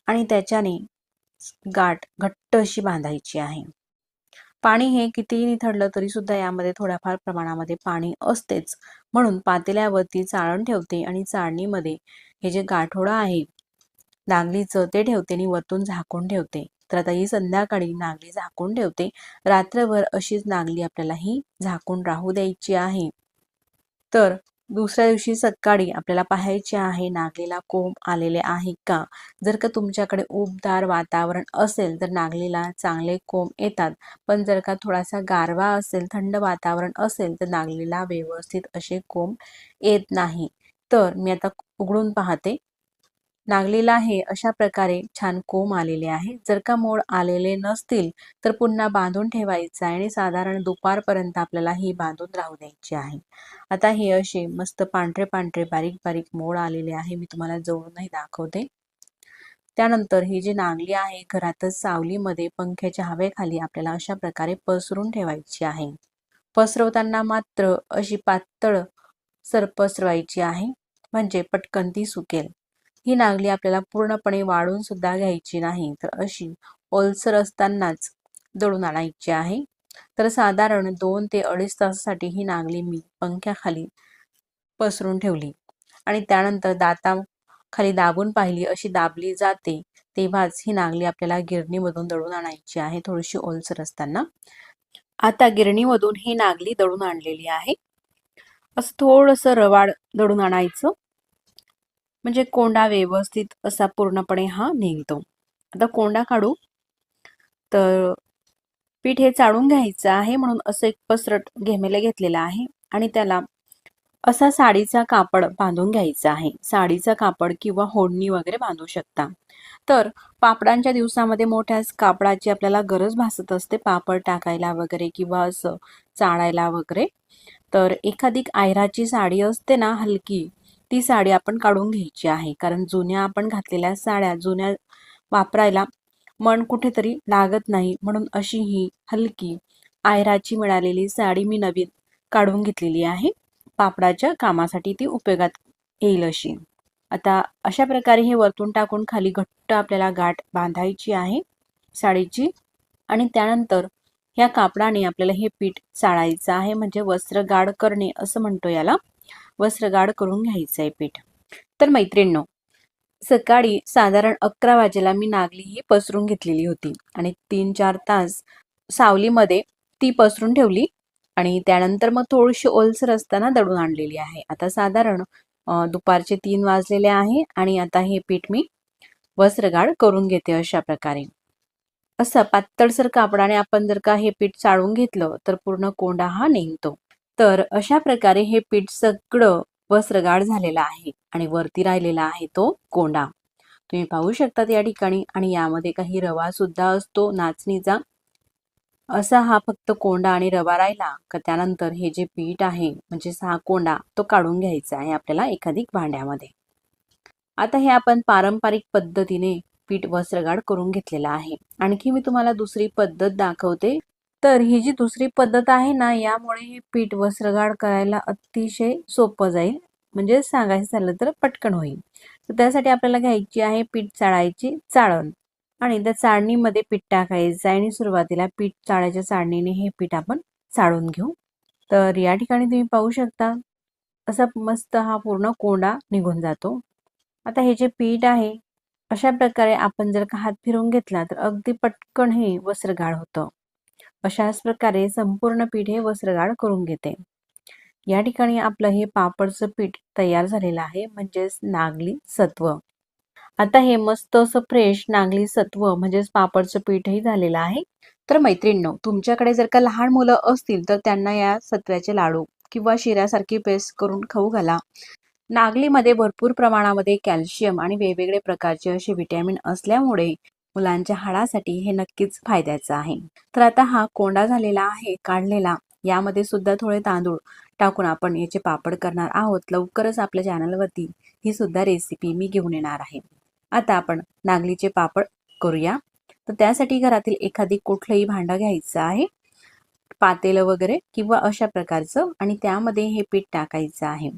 आणि त्याच्याने गाठ घट्ट अशी बांधायची आहे. पाणी हे कितीही निथळलं तरी सुद्धा यामध्ये थोड्याफार प्रमाणामध्ये पाणी असतेच, म्हणून पातेल्यावरती चाळण ठेवते आणि चाळणीमध्ये हे जे गाठोडं आहे नागलीचं ते ठेवते आणि वरतून झाकून ठेवते. तर आता ही संध्याकाळी नागली झाकून ठेवते. रात्रभर अशीच नागली आपल्याला ही झाकून राहू द्यायची आहे. तर दुसऱ्या दिवशी सकाळी आपल्याला पाहायचे आहे नागलीला कोंब आलेले आहे का. जर का तुमच्याकडे उबदार वातावरण असेल तर नागलीला चांगले कोंब येतात. पण जर का थोडासा गारवा असेल, थंड वातावरण असेल तर नागलीला व्यवस्थित असे कोंब येत नाही. तर मी आता उघडून पाहते. नागलीला हे अशा प्रकारे छान कोंब आलेले आहे. जर का मोड आलेले नसतील तर पुन्हा बांधून ठेवायचं आहे आणि साधारण दुपारपर्यंत आपल्याला ही बांधून राहू द्यायची आहे. आता हे असे मस्त पांढरे पांढरे बारीक बारीक मोड आलेले आहे. मी तुम्हाला जवळूनही दाखवते. त्यानंतर ही जी नागली आहे घरातच सावलीमध्ये पंख्याच्या हवेखाली आपल्याला अशा प्रकारे पसरून ठेवायची आहे. पसरवताना मात्र अशी पातळ सर पसरवायची आहे, म्हणजे पटकन ती सुकेल. ही नागली आपल्याला पूर्णपणे वाळून सुद्धा घ्यायची नाही, तर अशी ओलसर असतानाच दळून आणायची आहे. तर साधारण 2 ते 2.5 तासासाठी ही नागली मी पंख्याखाली पसरून ठेवली आणि त्यानंतर दाताखाली दाबून पाहिली. अशी दाबली जाते तेव्हाच ही नागली आपल्याला गिरणीमधून दळून आणायची आहे, थोडीशी ओलसर असताना. आता गिरणीमधून ही नागली दळून आणलेली आहे. असं थोडंसं रवाळ दळून आणायचं, म्हणजे कोंडा व्यवस्थित असा पूर्णपणे हा निघतो. आता कोंडा काढू. तर पीठ हे चाळून घ्यायचं आहे, म्हणून असं एक पसरट घेमेले घेतलेला आहे आणि त्याला असा साडीचा कापड बांधून घ्यायचा आहे. साडीचा कापड किंवा होडणी वगैरे बांधू शकता. तर पापडांच्या दिवसामध्ये मोठ्याच कापडाची आपल्याला गरज भासत असते, पापड टाकायला वगैरे किंवा असं चाळायला वगैरे. तर एखादी आयराची साडी असते ना हलकी, ती साडी आपण काढून घ्यायची आहे. कारण जुन्या आपण घातलेल्या साड्या जुन्या वापरायला मन कुठेतरी लागत नाही, म्हणून अशी ही हलकी आयराची मिळालेली साडी मी नवीन काढून घेतलेली आहे. पापडाच्या कामासाठी ती उपयोगात येईल अशी. आता अशा प्रकारे हे वरतून टाकून खाली घट्ट आपल्याला गाठ बांधायची आहे साडीची आणि त्यानंतर ह्या कापडाने आपल्याला हे पीठ चाळायचं आहे, म्हणजे वस्त्र गाढ करणे असं म्हणतो याला. वस्त्र गाढ करून घ्यायचं आहे पीठ. तर मैत्रिणींनो, सकाळी साधारण 11 वाजेला मी नागली ही पसरून घेतलेली होती आणि 3-4 तास सावलीमध्ये ती पसरून ठेवली आणि त्यानंतर मग थोडीशी ओलसर असताना दळून आणलेली आहे. आता साधारण दुपारचे 3 वाजलेले आहे आणि आता हे पीठ मी वस्त्रगाळ करून घेते अशा प्रकारे. असं पातळसर कापडाने आपण जर का हे पीठ चाळून घेतलं तर पूर्ण कोंडा हा निघतो. तर अशा प्रकारे हे पीठ सगळं वस्त्रगाळ झालेलं आहे आणि वरती राहिलेला आहे तो कोंडा. तुम्ही पाहू शकता या ठिकाणी आणि यामध्ये काही रवा सुद्धा असतो नाचणीचा. असा हा फक्त कोंडा आणि रवा राहिला का त्यानंतर हे जे पीठ आहे म्हणजे हा कोंडा तो काढून घ्यायचा आहे आपल्याला एखादी भांड्यामध्ये. आता हे आपण पारंपरिक पद्धतीने पीठ वस्त्रगाळ करून घेतलेला आहे. आणखी मी तुम्हाला दुसरी पद्धत दाखवते. तर ही जी दुसरी पद्धत आहे ना, यामुळे हे पीठ वस्त्रगाळ करायला अतिशय सोपं जाईल, म्हणजे सांगायचं झालं तर पटकन होईल. तर त्यासाठी आपल्याला घ्यायची आहे पीठ चाळायची चाळण आणि त्या चाळणीमध्ये पीठ टाकायचं आहे आणि सुरुवातीला पीठ चाळायच्या चाळणीने हे पीठ आपण चाळून घेऊ. तर या ठिकाणी तुम्ही पाहू शकता असा मस्त हा पूर्ण कोंडा निघून जातो. आता हे जे पीठ आहे अशा प्रकारे आपण जर का हात फिरवून घेतला तर अगदी पटकन हे वस्त्रगाळ होतं. अशाच प्रकारे संपूर्ण पीठ हे वस्त्रगाळ करून घेते. या ठिकाणी आपलं हे पापडचं पीठ तयार झालेलं आहे, म्हणजेच नागली सत्व. आता हे मस्त असं फ्रेश नागली सत्व म्हणजेच पापडचं पीठही झालेलं आहे. तर मैत्रिणींनो, तुमच्याकडे जर का लहान मुलं असतील तर त्यांना या सत्व्याचे लाडू किंवा शिऱ्यासारखी पेस्ट करून खाऊ घाला. नागलीमध्ये भरपूर प्रमाणामध्ये कॅल्शियम आणि वेगवेगळे प्रकारचे असे विटॅमिन असल्यामुळे मुलांच्या हाडासाठी हे नक्कीच फायद्याचं आहे. तर आता हा कोंडा झालेला आहे काढलेला, यामध्ये सुद्धा थोडे तांदूळ टाकून आपण याचे पापड करणार आहोत. लवकरच आपल्या चॅनलवरती ही सुद्धा रेसिपी मी घेऊन येणार आहे. आता आपण नागलीचे पापड करूया. तर त्यासाठी घरातील एखादी कुठलंही भांडं घ्यायचं आहे, पातेलं वगैरे किंवा अशा प्रकारचं, आणि त्यामध्ये हे पीठ टाकायचं आहे.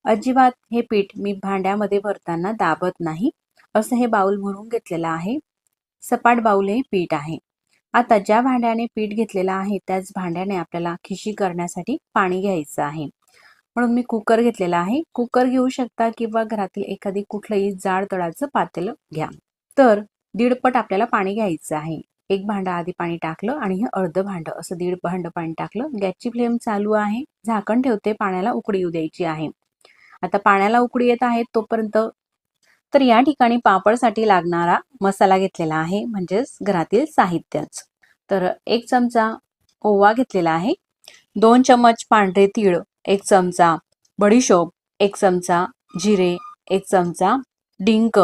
अजिबात हे पीठ मी भांड्यामध्ये भरताना दाबत नाही, असं हे बाउल भरून घेतलेलं आहे. सपाट बाउल हे पीठ आहे. आता ज्या भांड्याने पीठ घेतलेलं आहे त्याच भांड्याने आपल्याला खिशी करण्यासाठी पाणी घ्यायचं आहे, म्हणून मी कुकर घेतलेला आहे. कुकर घेऊ शकता किंवा घरातील एखादी कुठलंही जाड तळाचं पातेलं घ्या. तर दीडपट आपल्याला पाणी घ्यायचं आहे. एक भांडं आधी पाणी टाकलं आणि हे अर्ध भांडं असं दीड भांडं पाणी टाकलं. गॅसची फ्लेम चालू आहे. झाकण ठेवते. पाण्याला उकळी येऊ द्यायची आहे. आता पाण्याला उकळी येत आहे तोपर्यंत तर या ठिकाणी पापडसाठी लागणारा मसाला घेतलेला आहे, म्हणजेच घरातील साहित्यच. तर 1 चमचा ओवा घेतलेला आहे, 2 चमच पांढरे तीळ, 1 चमचा बडीशोप, 1 चमचा जिरे, 1 चमचा डिंक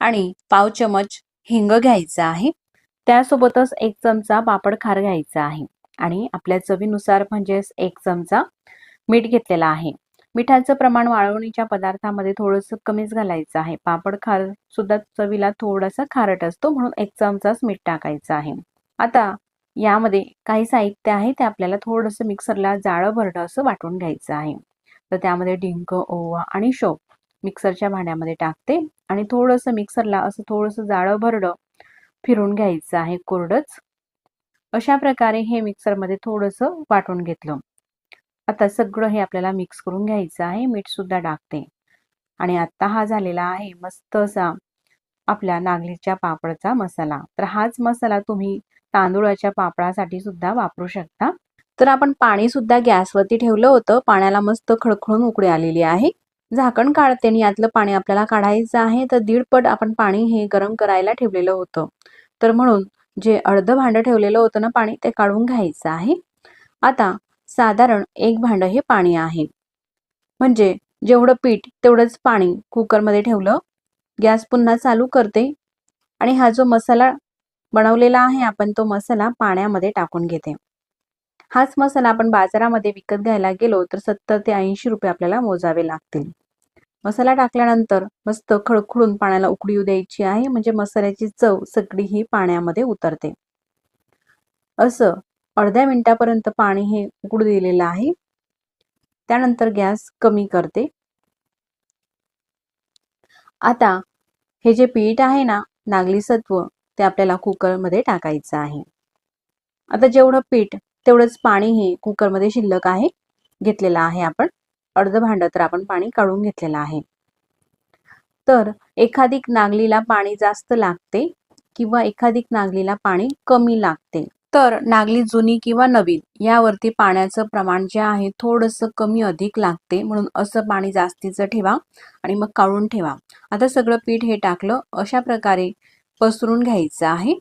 आणि पाव चमच हिंग घ्यायचा आहे. त्यासोबतच 1 चमचा पापड खार घ्यायचा आहे आणि आपल्या चवीनुसार म्हणजेच 1 चमचा मीठ घेतलेला आहे. मिठाचं प्रमाण वाळवणीच्या पदार्थामध्ये थोडंसं कमीच घालायचं आहे. पापड खार सुद्धा चवीला थोडासा खारट असतो, म्हणून 1 चमचाच मीठ टाकायचं आहे. आता यामध्ये काही साहित्य आहे ते आपल्याला थोडंसं मिक्सरला जाळं भरडं असं वाटून घ्यायचं आहे. तर त्यामध्ये डिंक, ओवा आणि शोप मिक्सरच्या भांड्यामध्ये टाकते आणि थोडंसं मिक्सरला असं थोडंसं जाळं भरडं फिरून घ्यायचं आहे कोरडंच. अशा प्रकारे हे मिक्सरमध्ये थोडंसं वाटून घेतलं. आता सगळं हे आपल्याला मिक्स करून घ्यायचं आहे. मीठ सुद्धा टाकते आणि आता हा झालेला आहे मस्त असा आपल्या नागलीच्या पापडचा मसाला. तर हाच मसाला तुम्ही तांदूळाच्या पापडासाठी सुद्धा वापरू शकता. तर आपण पाणी सुद्धा गॅसवरती ठेवलं होतं. पाण्याला मस्त खळखळून उकळी आलेली आहे. झाकण काढते आणि यातलं पाणी आपल्याला काढायचं आहे. तर दीडपट आपण पाणी हे गरम करायला ठेवलेलं होतं. तर म्हणून जे अर्ध भांडं ठेवलेलं होतं ना पाणी, ते काढून घ्यायचं आहे. आता साधारण 1 भांडं हे पाणी आहे, म्हणजे जेवढं पीठ तेवढंच पाणी कुकरमध्ये ठेवलं. गॅस पुन्हा चालू करते आणि हा जो मसाला बनवलेला आहे आपण, तो मसाला पाण्यामध्ये टाकून घेते. हाच मसाला आपण बाजारामध्ये विकत घ्यायला गेलो तर 70 ते 80 रुपये आपल्याला मोजावे लागतील. मसाला टाकल्यानंतर मस्त खळखळून पाण्याला उकळी येऊ द्यायची आहे, म्हणजे मसाल्याची चव सगळी ही पाण्यामध्ये उतरते. असं अर्ध्या मिनिटापर्यंत पाणी हे उकळू दिलेलं आहे. त्यानंतर गॅस कमी करते. आता हे जे पीठ आहे ना नागली सत्व, ते आपल्याला कुकरमध्ये टाकायचं आहे. आता जेवढं पीठ तेवढंच पाणी हे कुकरमध्ये शिल्लक आहे घेतलेलं आहे आपण. अर्ध भांडं तर आपण पाणी काढून घेतलेलं आहे. तर एखादी नागलीला पाणी जास्त लागते किंवा एखादी नागलीला पाणी कमी लागते. तर नागली जुनी किंवा नवीन यावरती पाण्याचं प्रमाण जे आहे थोडंसं कमी अधिक लागते, म्हणून असं पाणी जास्तीचं ठेवा आणि मग काढून ठेवा. आता सगळं पीठ हे टाकलं, अशा प्रकारे पसरून घ्यायचं आहे.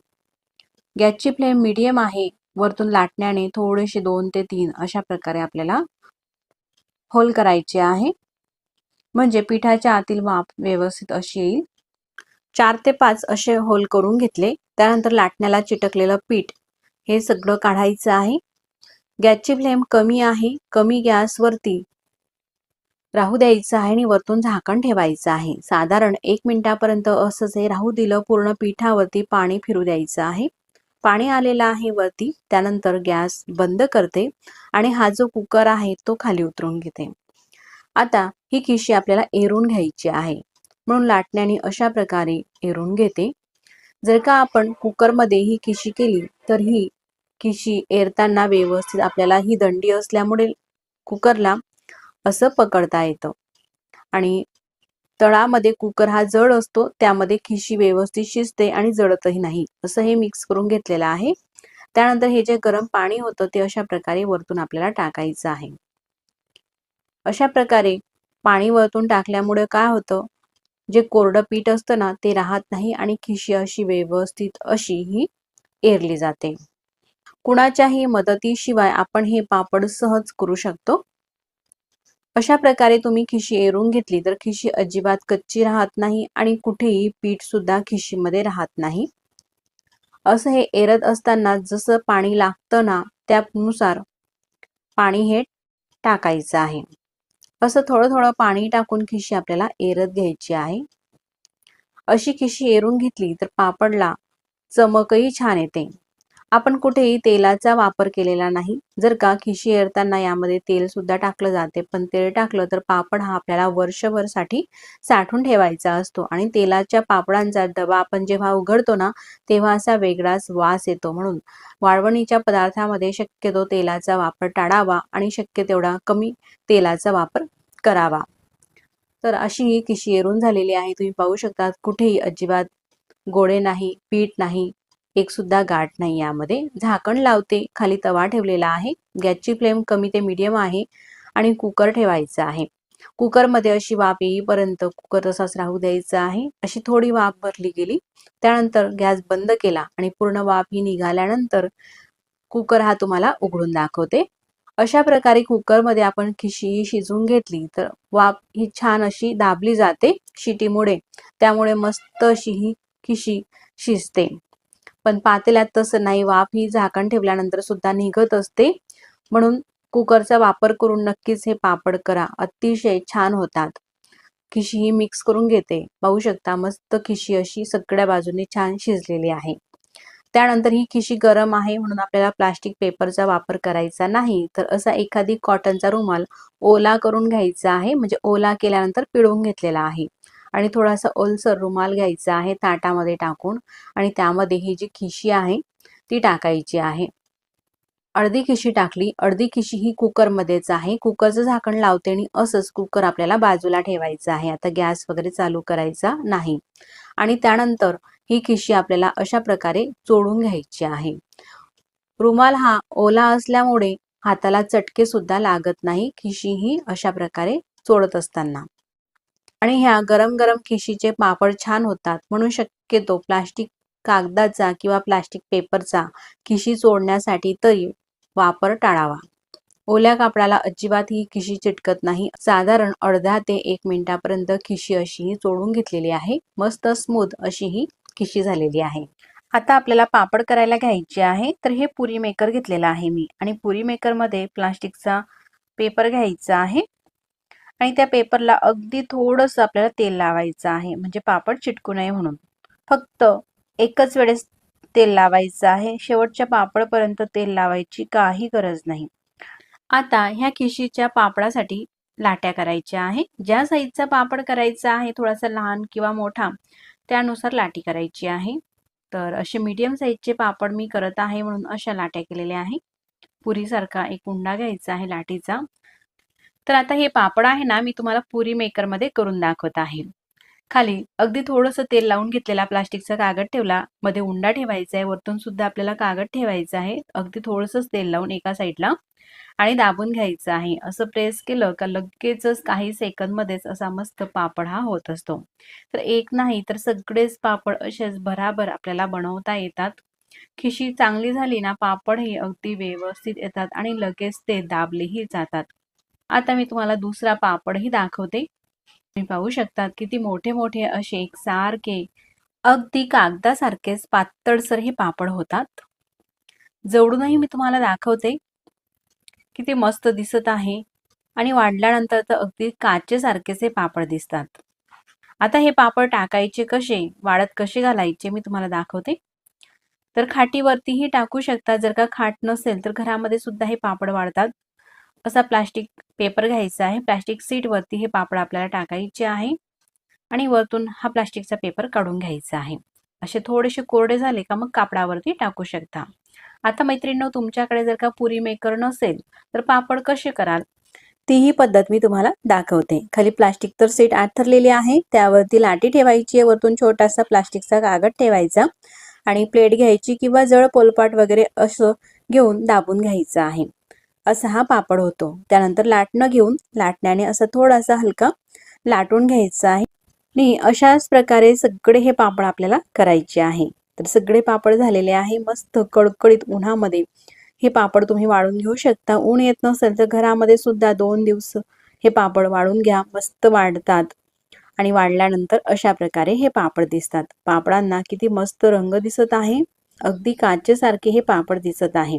गॅसची फ्लेम मीडियम आहे. वरतून लाटण्याने थोडेसे 2 ते 3 अशा प्रकारे आपल्याला होल करायचे आहे, म्हणजे पिठाच्या आतील वाफ व्यवस्थित अशी येईल. 4 ते 5 असे होल करून घेतले. त्यानंतर लाटण्याला चिटकलेलं पीठ हे सगळं काढायचं आहे. गॅसची फ्लेम कमी आहे. कमी गॅसवरती राहू द्यायचं आहे आणि वरतून झाकण ठेवायचं आहे. साधारण 1 मिनिटापर्यंत असंच हे राहू दिलं. पूर्ण पिठावरती पाणी फिरू द्यायचं आहे. पाणी आलेलं आहे वरती. त्यानंतर गॅस बंद करते आणि हा जो कुकर आहे तो खाली उतरून घेते. आता ही खिशी आपल्याला एरून घ्यायची आहे, म्हणून लाटण्याने अशा प्रकारे एरून घेते. जर का आपण कुकरमध्ये ही खिशी केली तर ही खिशी एरताना व्यवस्थित आपल्याला ही दंडी असल्यामुळे कुकरला असं पकडता येतं आणि तळामध्ये कुकर हा जड असतो, त्यामध्ये खिशी व्यवस्थित शिजते आणि जळतही नाही. असं हे मिक्स करून घेतलेलं आहे. त्यानंतर हे जे गरम पाणी होतं ते अशा प्रकारे वरतून आपल्याला टाकायचं आहे. अशा प्रकारे पाणी वरतून टाकल्यामुळे काय होतं, जे कोरडं पीठ असतं ना ते राहत नाही आणि खिशी अशी व्यवस्थित अशी ही एरली जाते. कुणाच्याही मदतीशिवाय आपण हे पापड सहज करू शकतो. अशा प्रकारे तुम्ही खिशी एरून घेतली तर खिशी अजिबात कच्ची राहत नाही आणि कुठेही पीठ सुद्धा खिशीमध्ये राहत नाही. असं हे एरत असताना जसं पाणी लागतं ना त्यानुसार पाणी हे टाकायचं आहे. असं थोडं थोडं पाणी टाकून खिशी आपल्याला एरत घ्यायची आहे. अशी खिशी एरून घेतली तर पापडला चमकही छान येते. आपण कुठेही तेलाचा वापर केलेला नाही. जर का खिशी एरताना यामध्ये तेल सुद्धा टाकलं जाते, पण तेल टाकलं तर पापड हा आपल्याला वर्षभरसाठी साठवून ठेवायचा असतो आणि तेलाच्या पापडांचा डबा आपण जेव्हा उघडतो ना तेव्हा असा वेगळाच वास येतो. म्हणून वाळवणीच्या पदार्थामध्ये शक्यतो तेलाचा वापर टाळावा आणि शक्य तेवढा कमी तेलाचा वापर करावा. तर अशी ही खिशी एरून झालेली आहे. तुम्ही पाहू शकता कुठेही अजिबात गोळे नाही, पीठ नाही, एक सुद्धा गाठ नाही यामध्ये. झाकण लावते, खाली तवा ठेवलेला आहे. गॅसची फ्लेम कमी ते मीडियम आहे आणि कुकर ठेवायचा आहे. कुकरमध्ये अशी वाफ येईपर्यंत कुकर तसाच राहू द्यायचा आहे. अशी थोडी वाफ भरली गेली, त्यानंतर गॅस बंद केला आणि पूर्ण वाफ ही निघाल्यानंतर कुकर हा तुम्हाला उघडून दाखवते. अशा प्रकारे कुकरमध्ये आपण खिशी शिजवून घेतली तर वाफ ही छान अशी दाबली जाते शिटीमुळे, त्यामुळे मस्त अशी ही खिशी शिजते. पण पातेल्यात तसं नाही, वाफ ही झाकण ठेवल्यानंतर सुद्धा निघत असते. म्हणून कुकरचा वापर करून नक्कीच हे पापड करा, अतिशय छान होतात. खिशी ही मिक्स करून घेते, पाहू शकता मस्त खिशी अशी सगळ्या बाजूने छान शिजलेली आहे. त्यानंतर ही खिशी गरम आहे म्हणून आपल्याला प्लास्टिक पेपरचा वापर करायचा नाही, तर असा एखादी कॉटनचा रुमाल ओला करून घ्यायचा आहे. म्हणजे ओला केल्यानंतर पिळून घेतलेला आहे आणि थोडासा ओलसर रुमाल घ्यायचा आहे ताटामध्ये टाकून आणि त्यामध्ये ही जी खिशी आहे ती टाकायची आहे. अर्धी खिशी टाकली, अर्धी खिशी ही कुकरमध्येच आहे. कुकरचं झाकण लावते आणि असंच कुकर आपल्याला बाजूला ठेवायचं आहे. आता गॅस वगैरे चालू करायचा नाही आणि त्यानंतर ही खिशी आपल्याला अशा प्रकारे चोळून घ्यायची आहे. रुमाल हा ओला असल्यामुळे हाताला चटके सुद्धा लागत नाही खिशी ही अशा प्रकारे चोळत असताना. आणि ह्या गरम गरम खिशीचे पापड छान होतात, म्हणून शक्यतो प्लास्टिक कागदाचा किंवा प्लास्टिक पेपरचा खिशी चोळण्यासाठी तरी वापर टाळावा. ओल्या कापडाला अजिबात ही खिशी चिटकत नाही. साधारण अर्धा ते 1 मिनिटापर्यंत खिशी अशी चोळून घेतलेली आहे. मस्त स्मूथ अशी ही खिशी झालेली आहे. आता आपल्याला पापड करायला घ्यायचे आहे, तर हे पुरी मेकर घेतलेला आहे मी आणि पुरी मेकरमध्ये प्लास्टिकचा पेपर घ्यायचा आहे आणि त्या पेपरला अगदी थोडंसं आपल्याला तेल लावायचं आहे, म्हणजे पापड चिटकू नये म्हणून. फक्त एकच वेळेस तेल लावायचं आहे, शेवटच्या पापडपर्यंत तेल लावायची काही गरज नाही. आता ह्या खिशीच्या पापडासाठी लाट्या करायच्या आहे. ज्या साईजचा पापड करायचा आहे, थोडासा लहान किंवा मोठा, त्यानुसार लाटी करायची आहे. तर असे मीडियम साईजचे पापड मी करत आहे म्हणून अशा लाट्या केलेल्या आहे. पुरीसारखा एक उंडा घ्यायचा आहे लाटीचा. तर आता हे पापड आहे ना, मी तुम्हाला पुरी मेकरमध्ये करून दाखवत आहे. खाली अगदी थोडंसं तेल लावून घेतलेला प्लास्टिकचा कागद ठेवला, मध्ये उंडा ठेवायचा आहे, वरतून सुद्धा आपल्याला कागद ठेवायचा आहे. अगदी थोडंसंच तेल लावून एका साईडला आणि दाबून घ्यायचं आहे. असं प्रेस केलं का लगेचच काही सेकंदमध्येच असा मस्त पापड हा होत असतो. तर एक नाही तर सगळेच पापड असेच भराभर आपल्याला बनवता येतात. खिशी चांगली झाली ना, पापड हे अगदी व्यवस्थित येतात आणि लगेच ते दाबलेही जातात. आता मी तुम्हाला दुसरा पापडही दाखवते. तुम्ही पाहू शकतात किती मोठे मोठे असे एकसारखे अगदी कागदासारखेच पातळसर हे पापड होतात. जवळूनही मी तुम्हाला दाखवते, किती मस्त दिसत आहे आणि वाढल्यानंतर तर अगदी काचेसारखेच हे पापड दिसतात. आता हे पापड टाकायचे कसे, वाळत कसे घालायचे मी तुम्हाला दाखवते. तर खाटीवरतीही टाकू शकता, जर का खाट नसेल तर घरामध्ये सुद्धा हे पापड वाळतात. असा प्लास्टिक पेपर घ्यायचा आहे, प्लास्टिक सीट वरती हे पापड आपल्याला टाकायचे आहे आणि वरतून हा प्लास्टिकचा पेपर काढून घ्यायचा आहे. असे थोडेसे कोरडे झाले का मग कापडावरती टाकू शकता. आता मैत्रिणींनो, तुमच्याकडे जर का पुरी मेकर नसेल तर पापड कसे कराल तीही पद्धत मी तुम्हाला दाखवते. खाली प्लास्टिक तर सीट आथरलेली आहे, त्यावरती लाटी ठेवायची आहे, वरतून छोटासा प्लास्टिकचा कागद ठेवायचा आणि प्लेट घ्यायची किंवा जळ पोलपाट वगैरे असं घेऊन दाबून घ्यायचं आहे. असा हा पापड होतो. त्यानंतर लाटणं घेऊन लाटण्याने असं थोडासा हलका लाटून घ्यायचा आहे आणि अशाच प्रकारे सगळे हे पापड आपल्याला करायचे आहे. तर सगळे पापड झालेले आहे. मस्त कडकडीत उन्हामध्ये हे पापड तुम्ही वाळून घेऊ शकता. ऊन येत नसेल तर घरामध्ये सुद्धा 2 दिवस हे पापड वाळून घ्या, मस्त वाढतात आणि वाढल्यानंतर अशा प्रकारे हे पापड दिसतात. पापडांना किती मस्त रंग दिसत आहे, अगदी काचेसारखे हे पापड दिसत आहे.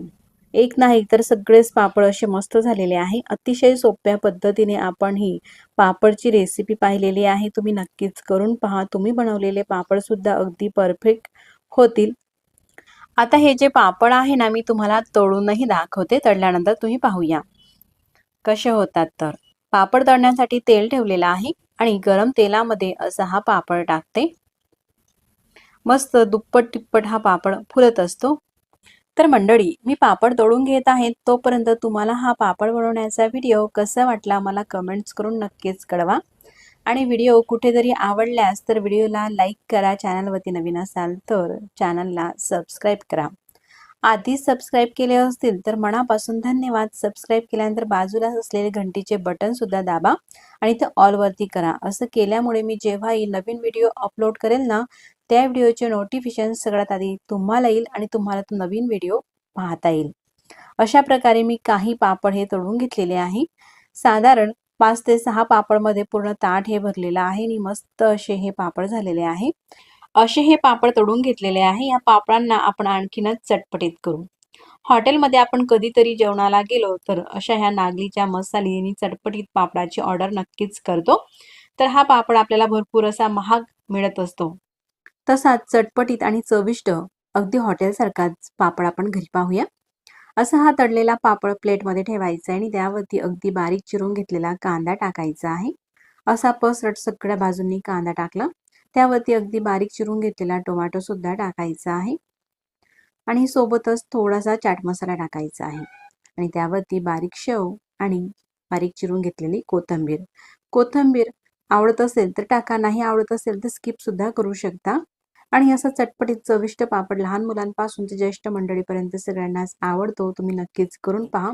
एक नाही तर सगळेच पापड असे मस्त झालेले आहे. अतिशय सोप्या पद्धतीने आपण ही पापडची रेसिपी पाहिलेली आहे. तुम्ही नक्कीच करून पहा. तुम्ही बनवलेले पापड सुद्धा अगदी परफेक्ट होतील. आता हे जे पापड आहे ना, मी तुम्हाला तळूनही दाखवते. तळल्यानंतर तुम्ही पाहूया कसे होतात. तर पापड तळण्यासाठी तेल ठेवलेलं आहे आणि गरम तेलामध्ये असा हा पापड टाकते. मस्त दुप्पट तिप्पट हा पापड फुलत असतो. तर मंडळी, मी पापड तळून घेत आहे, तोपर्यंत तुम्हाला हा पापड बनवण्याचा व्हिडिओ कसा वाटला मला कमेंट्स करून नक्कीच कळवा आणि व्हिडिओ कुठे जरी आवडल्यास तर व्हिडिओला लाईक करा, चॅनलवरती नवीन असाल तर चॅनलला सबस्क्राईब करा. आधीच सबस्क्राईब केले असतील तर मनापासून धन्यवाद. सबस्क्राईब केल्यानंतर बाजूला असलेले घंटीचे बटन सुद्धा दाबा आणि ते ऑलवरती करा. असं केल्यामुळे मी जेव्हाही नवीन व्हिडिओ अपलोड करेल ना, त्या व्हिडिओचे नोटिफिकेशन सगळ्यात आधी तुम्हाला येईल आणि तुम्हाला तो नवीन व्हिडिओ पाहता येईल. अशा प्रकारे मी काही पापड हे तळून घेतलेले आहे. साधारण 5 ते 6 पापडमध्ये पूर्ण ताट हे भरलेलं आहे आणि मस्त असे हे पापड झालेले आहे. असे हे पापड तळून घेतलेले आहे. या पापडांना आपण आणखीनच चटपटीत करू. हॉटेलमध्ये आपण कधीतरी जेवणाला गेलो तर अशा ह्या नागलीच्या मसाले आणि चटपटीत पापडाची ऑर्डर नक्कीच करतो. तर हा पापड आपल्याला भरपूर असा महाग मिळत असतो. तसाच चटपटीत आणि चविष्ट अगदी हॉटेलसारखाच पापड आपण घरी पाहूया. असा हा तळलेला पापड प्लेटमध्ये ठेवायचा आणि त्यावरती अगदी बारीक चिरून घेतलेला कांदा टाकायचा आहे. असा पसरट सगळ्या बाजूंनी कांदा टाकला. त्यावरती अगदी बारीक चिरून घेतलेला टोमॅटो सुद्धा टाकायचा आहे आणि सोबतच थोडासा चाट मसाला टाकायचा आहे आणि त्यावरती बारीक शेव आणि बारीक चिरून घेतलेली कोथिंबीर. कोथिंबीर आवडत असेल तर टाका, नाही आवडत असेल तर स्किप सुद्धा करू शकता. आणि असा चटपटीत चविष्ट पापड लहान मुलांपासून ते ज्येष्ठ मंडळीपर्यंत सगळ्यांनाच आवडतो. तुम्ही नक्कीच करून पहा.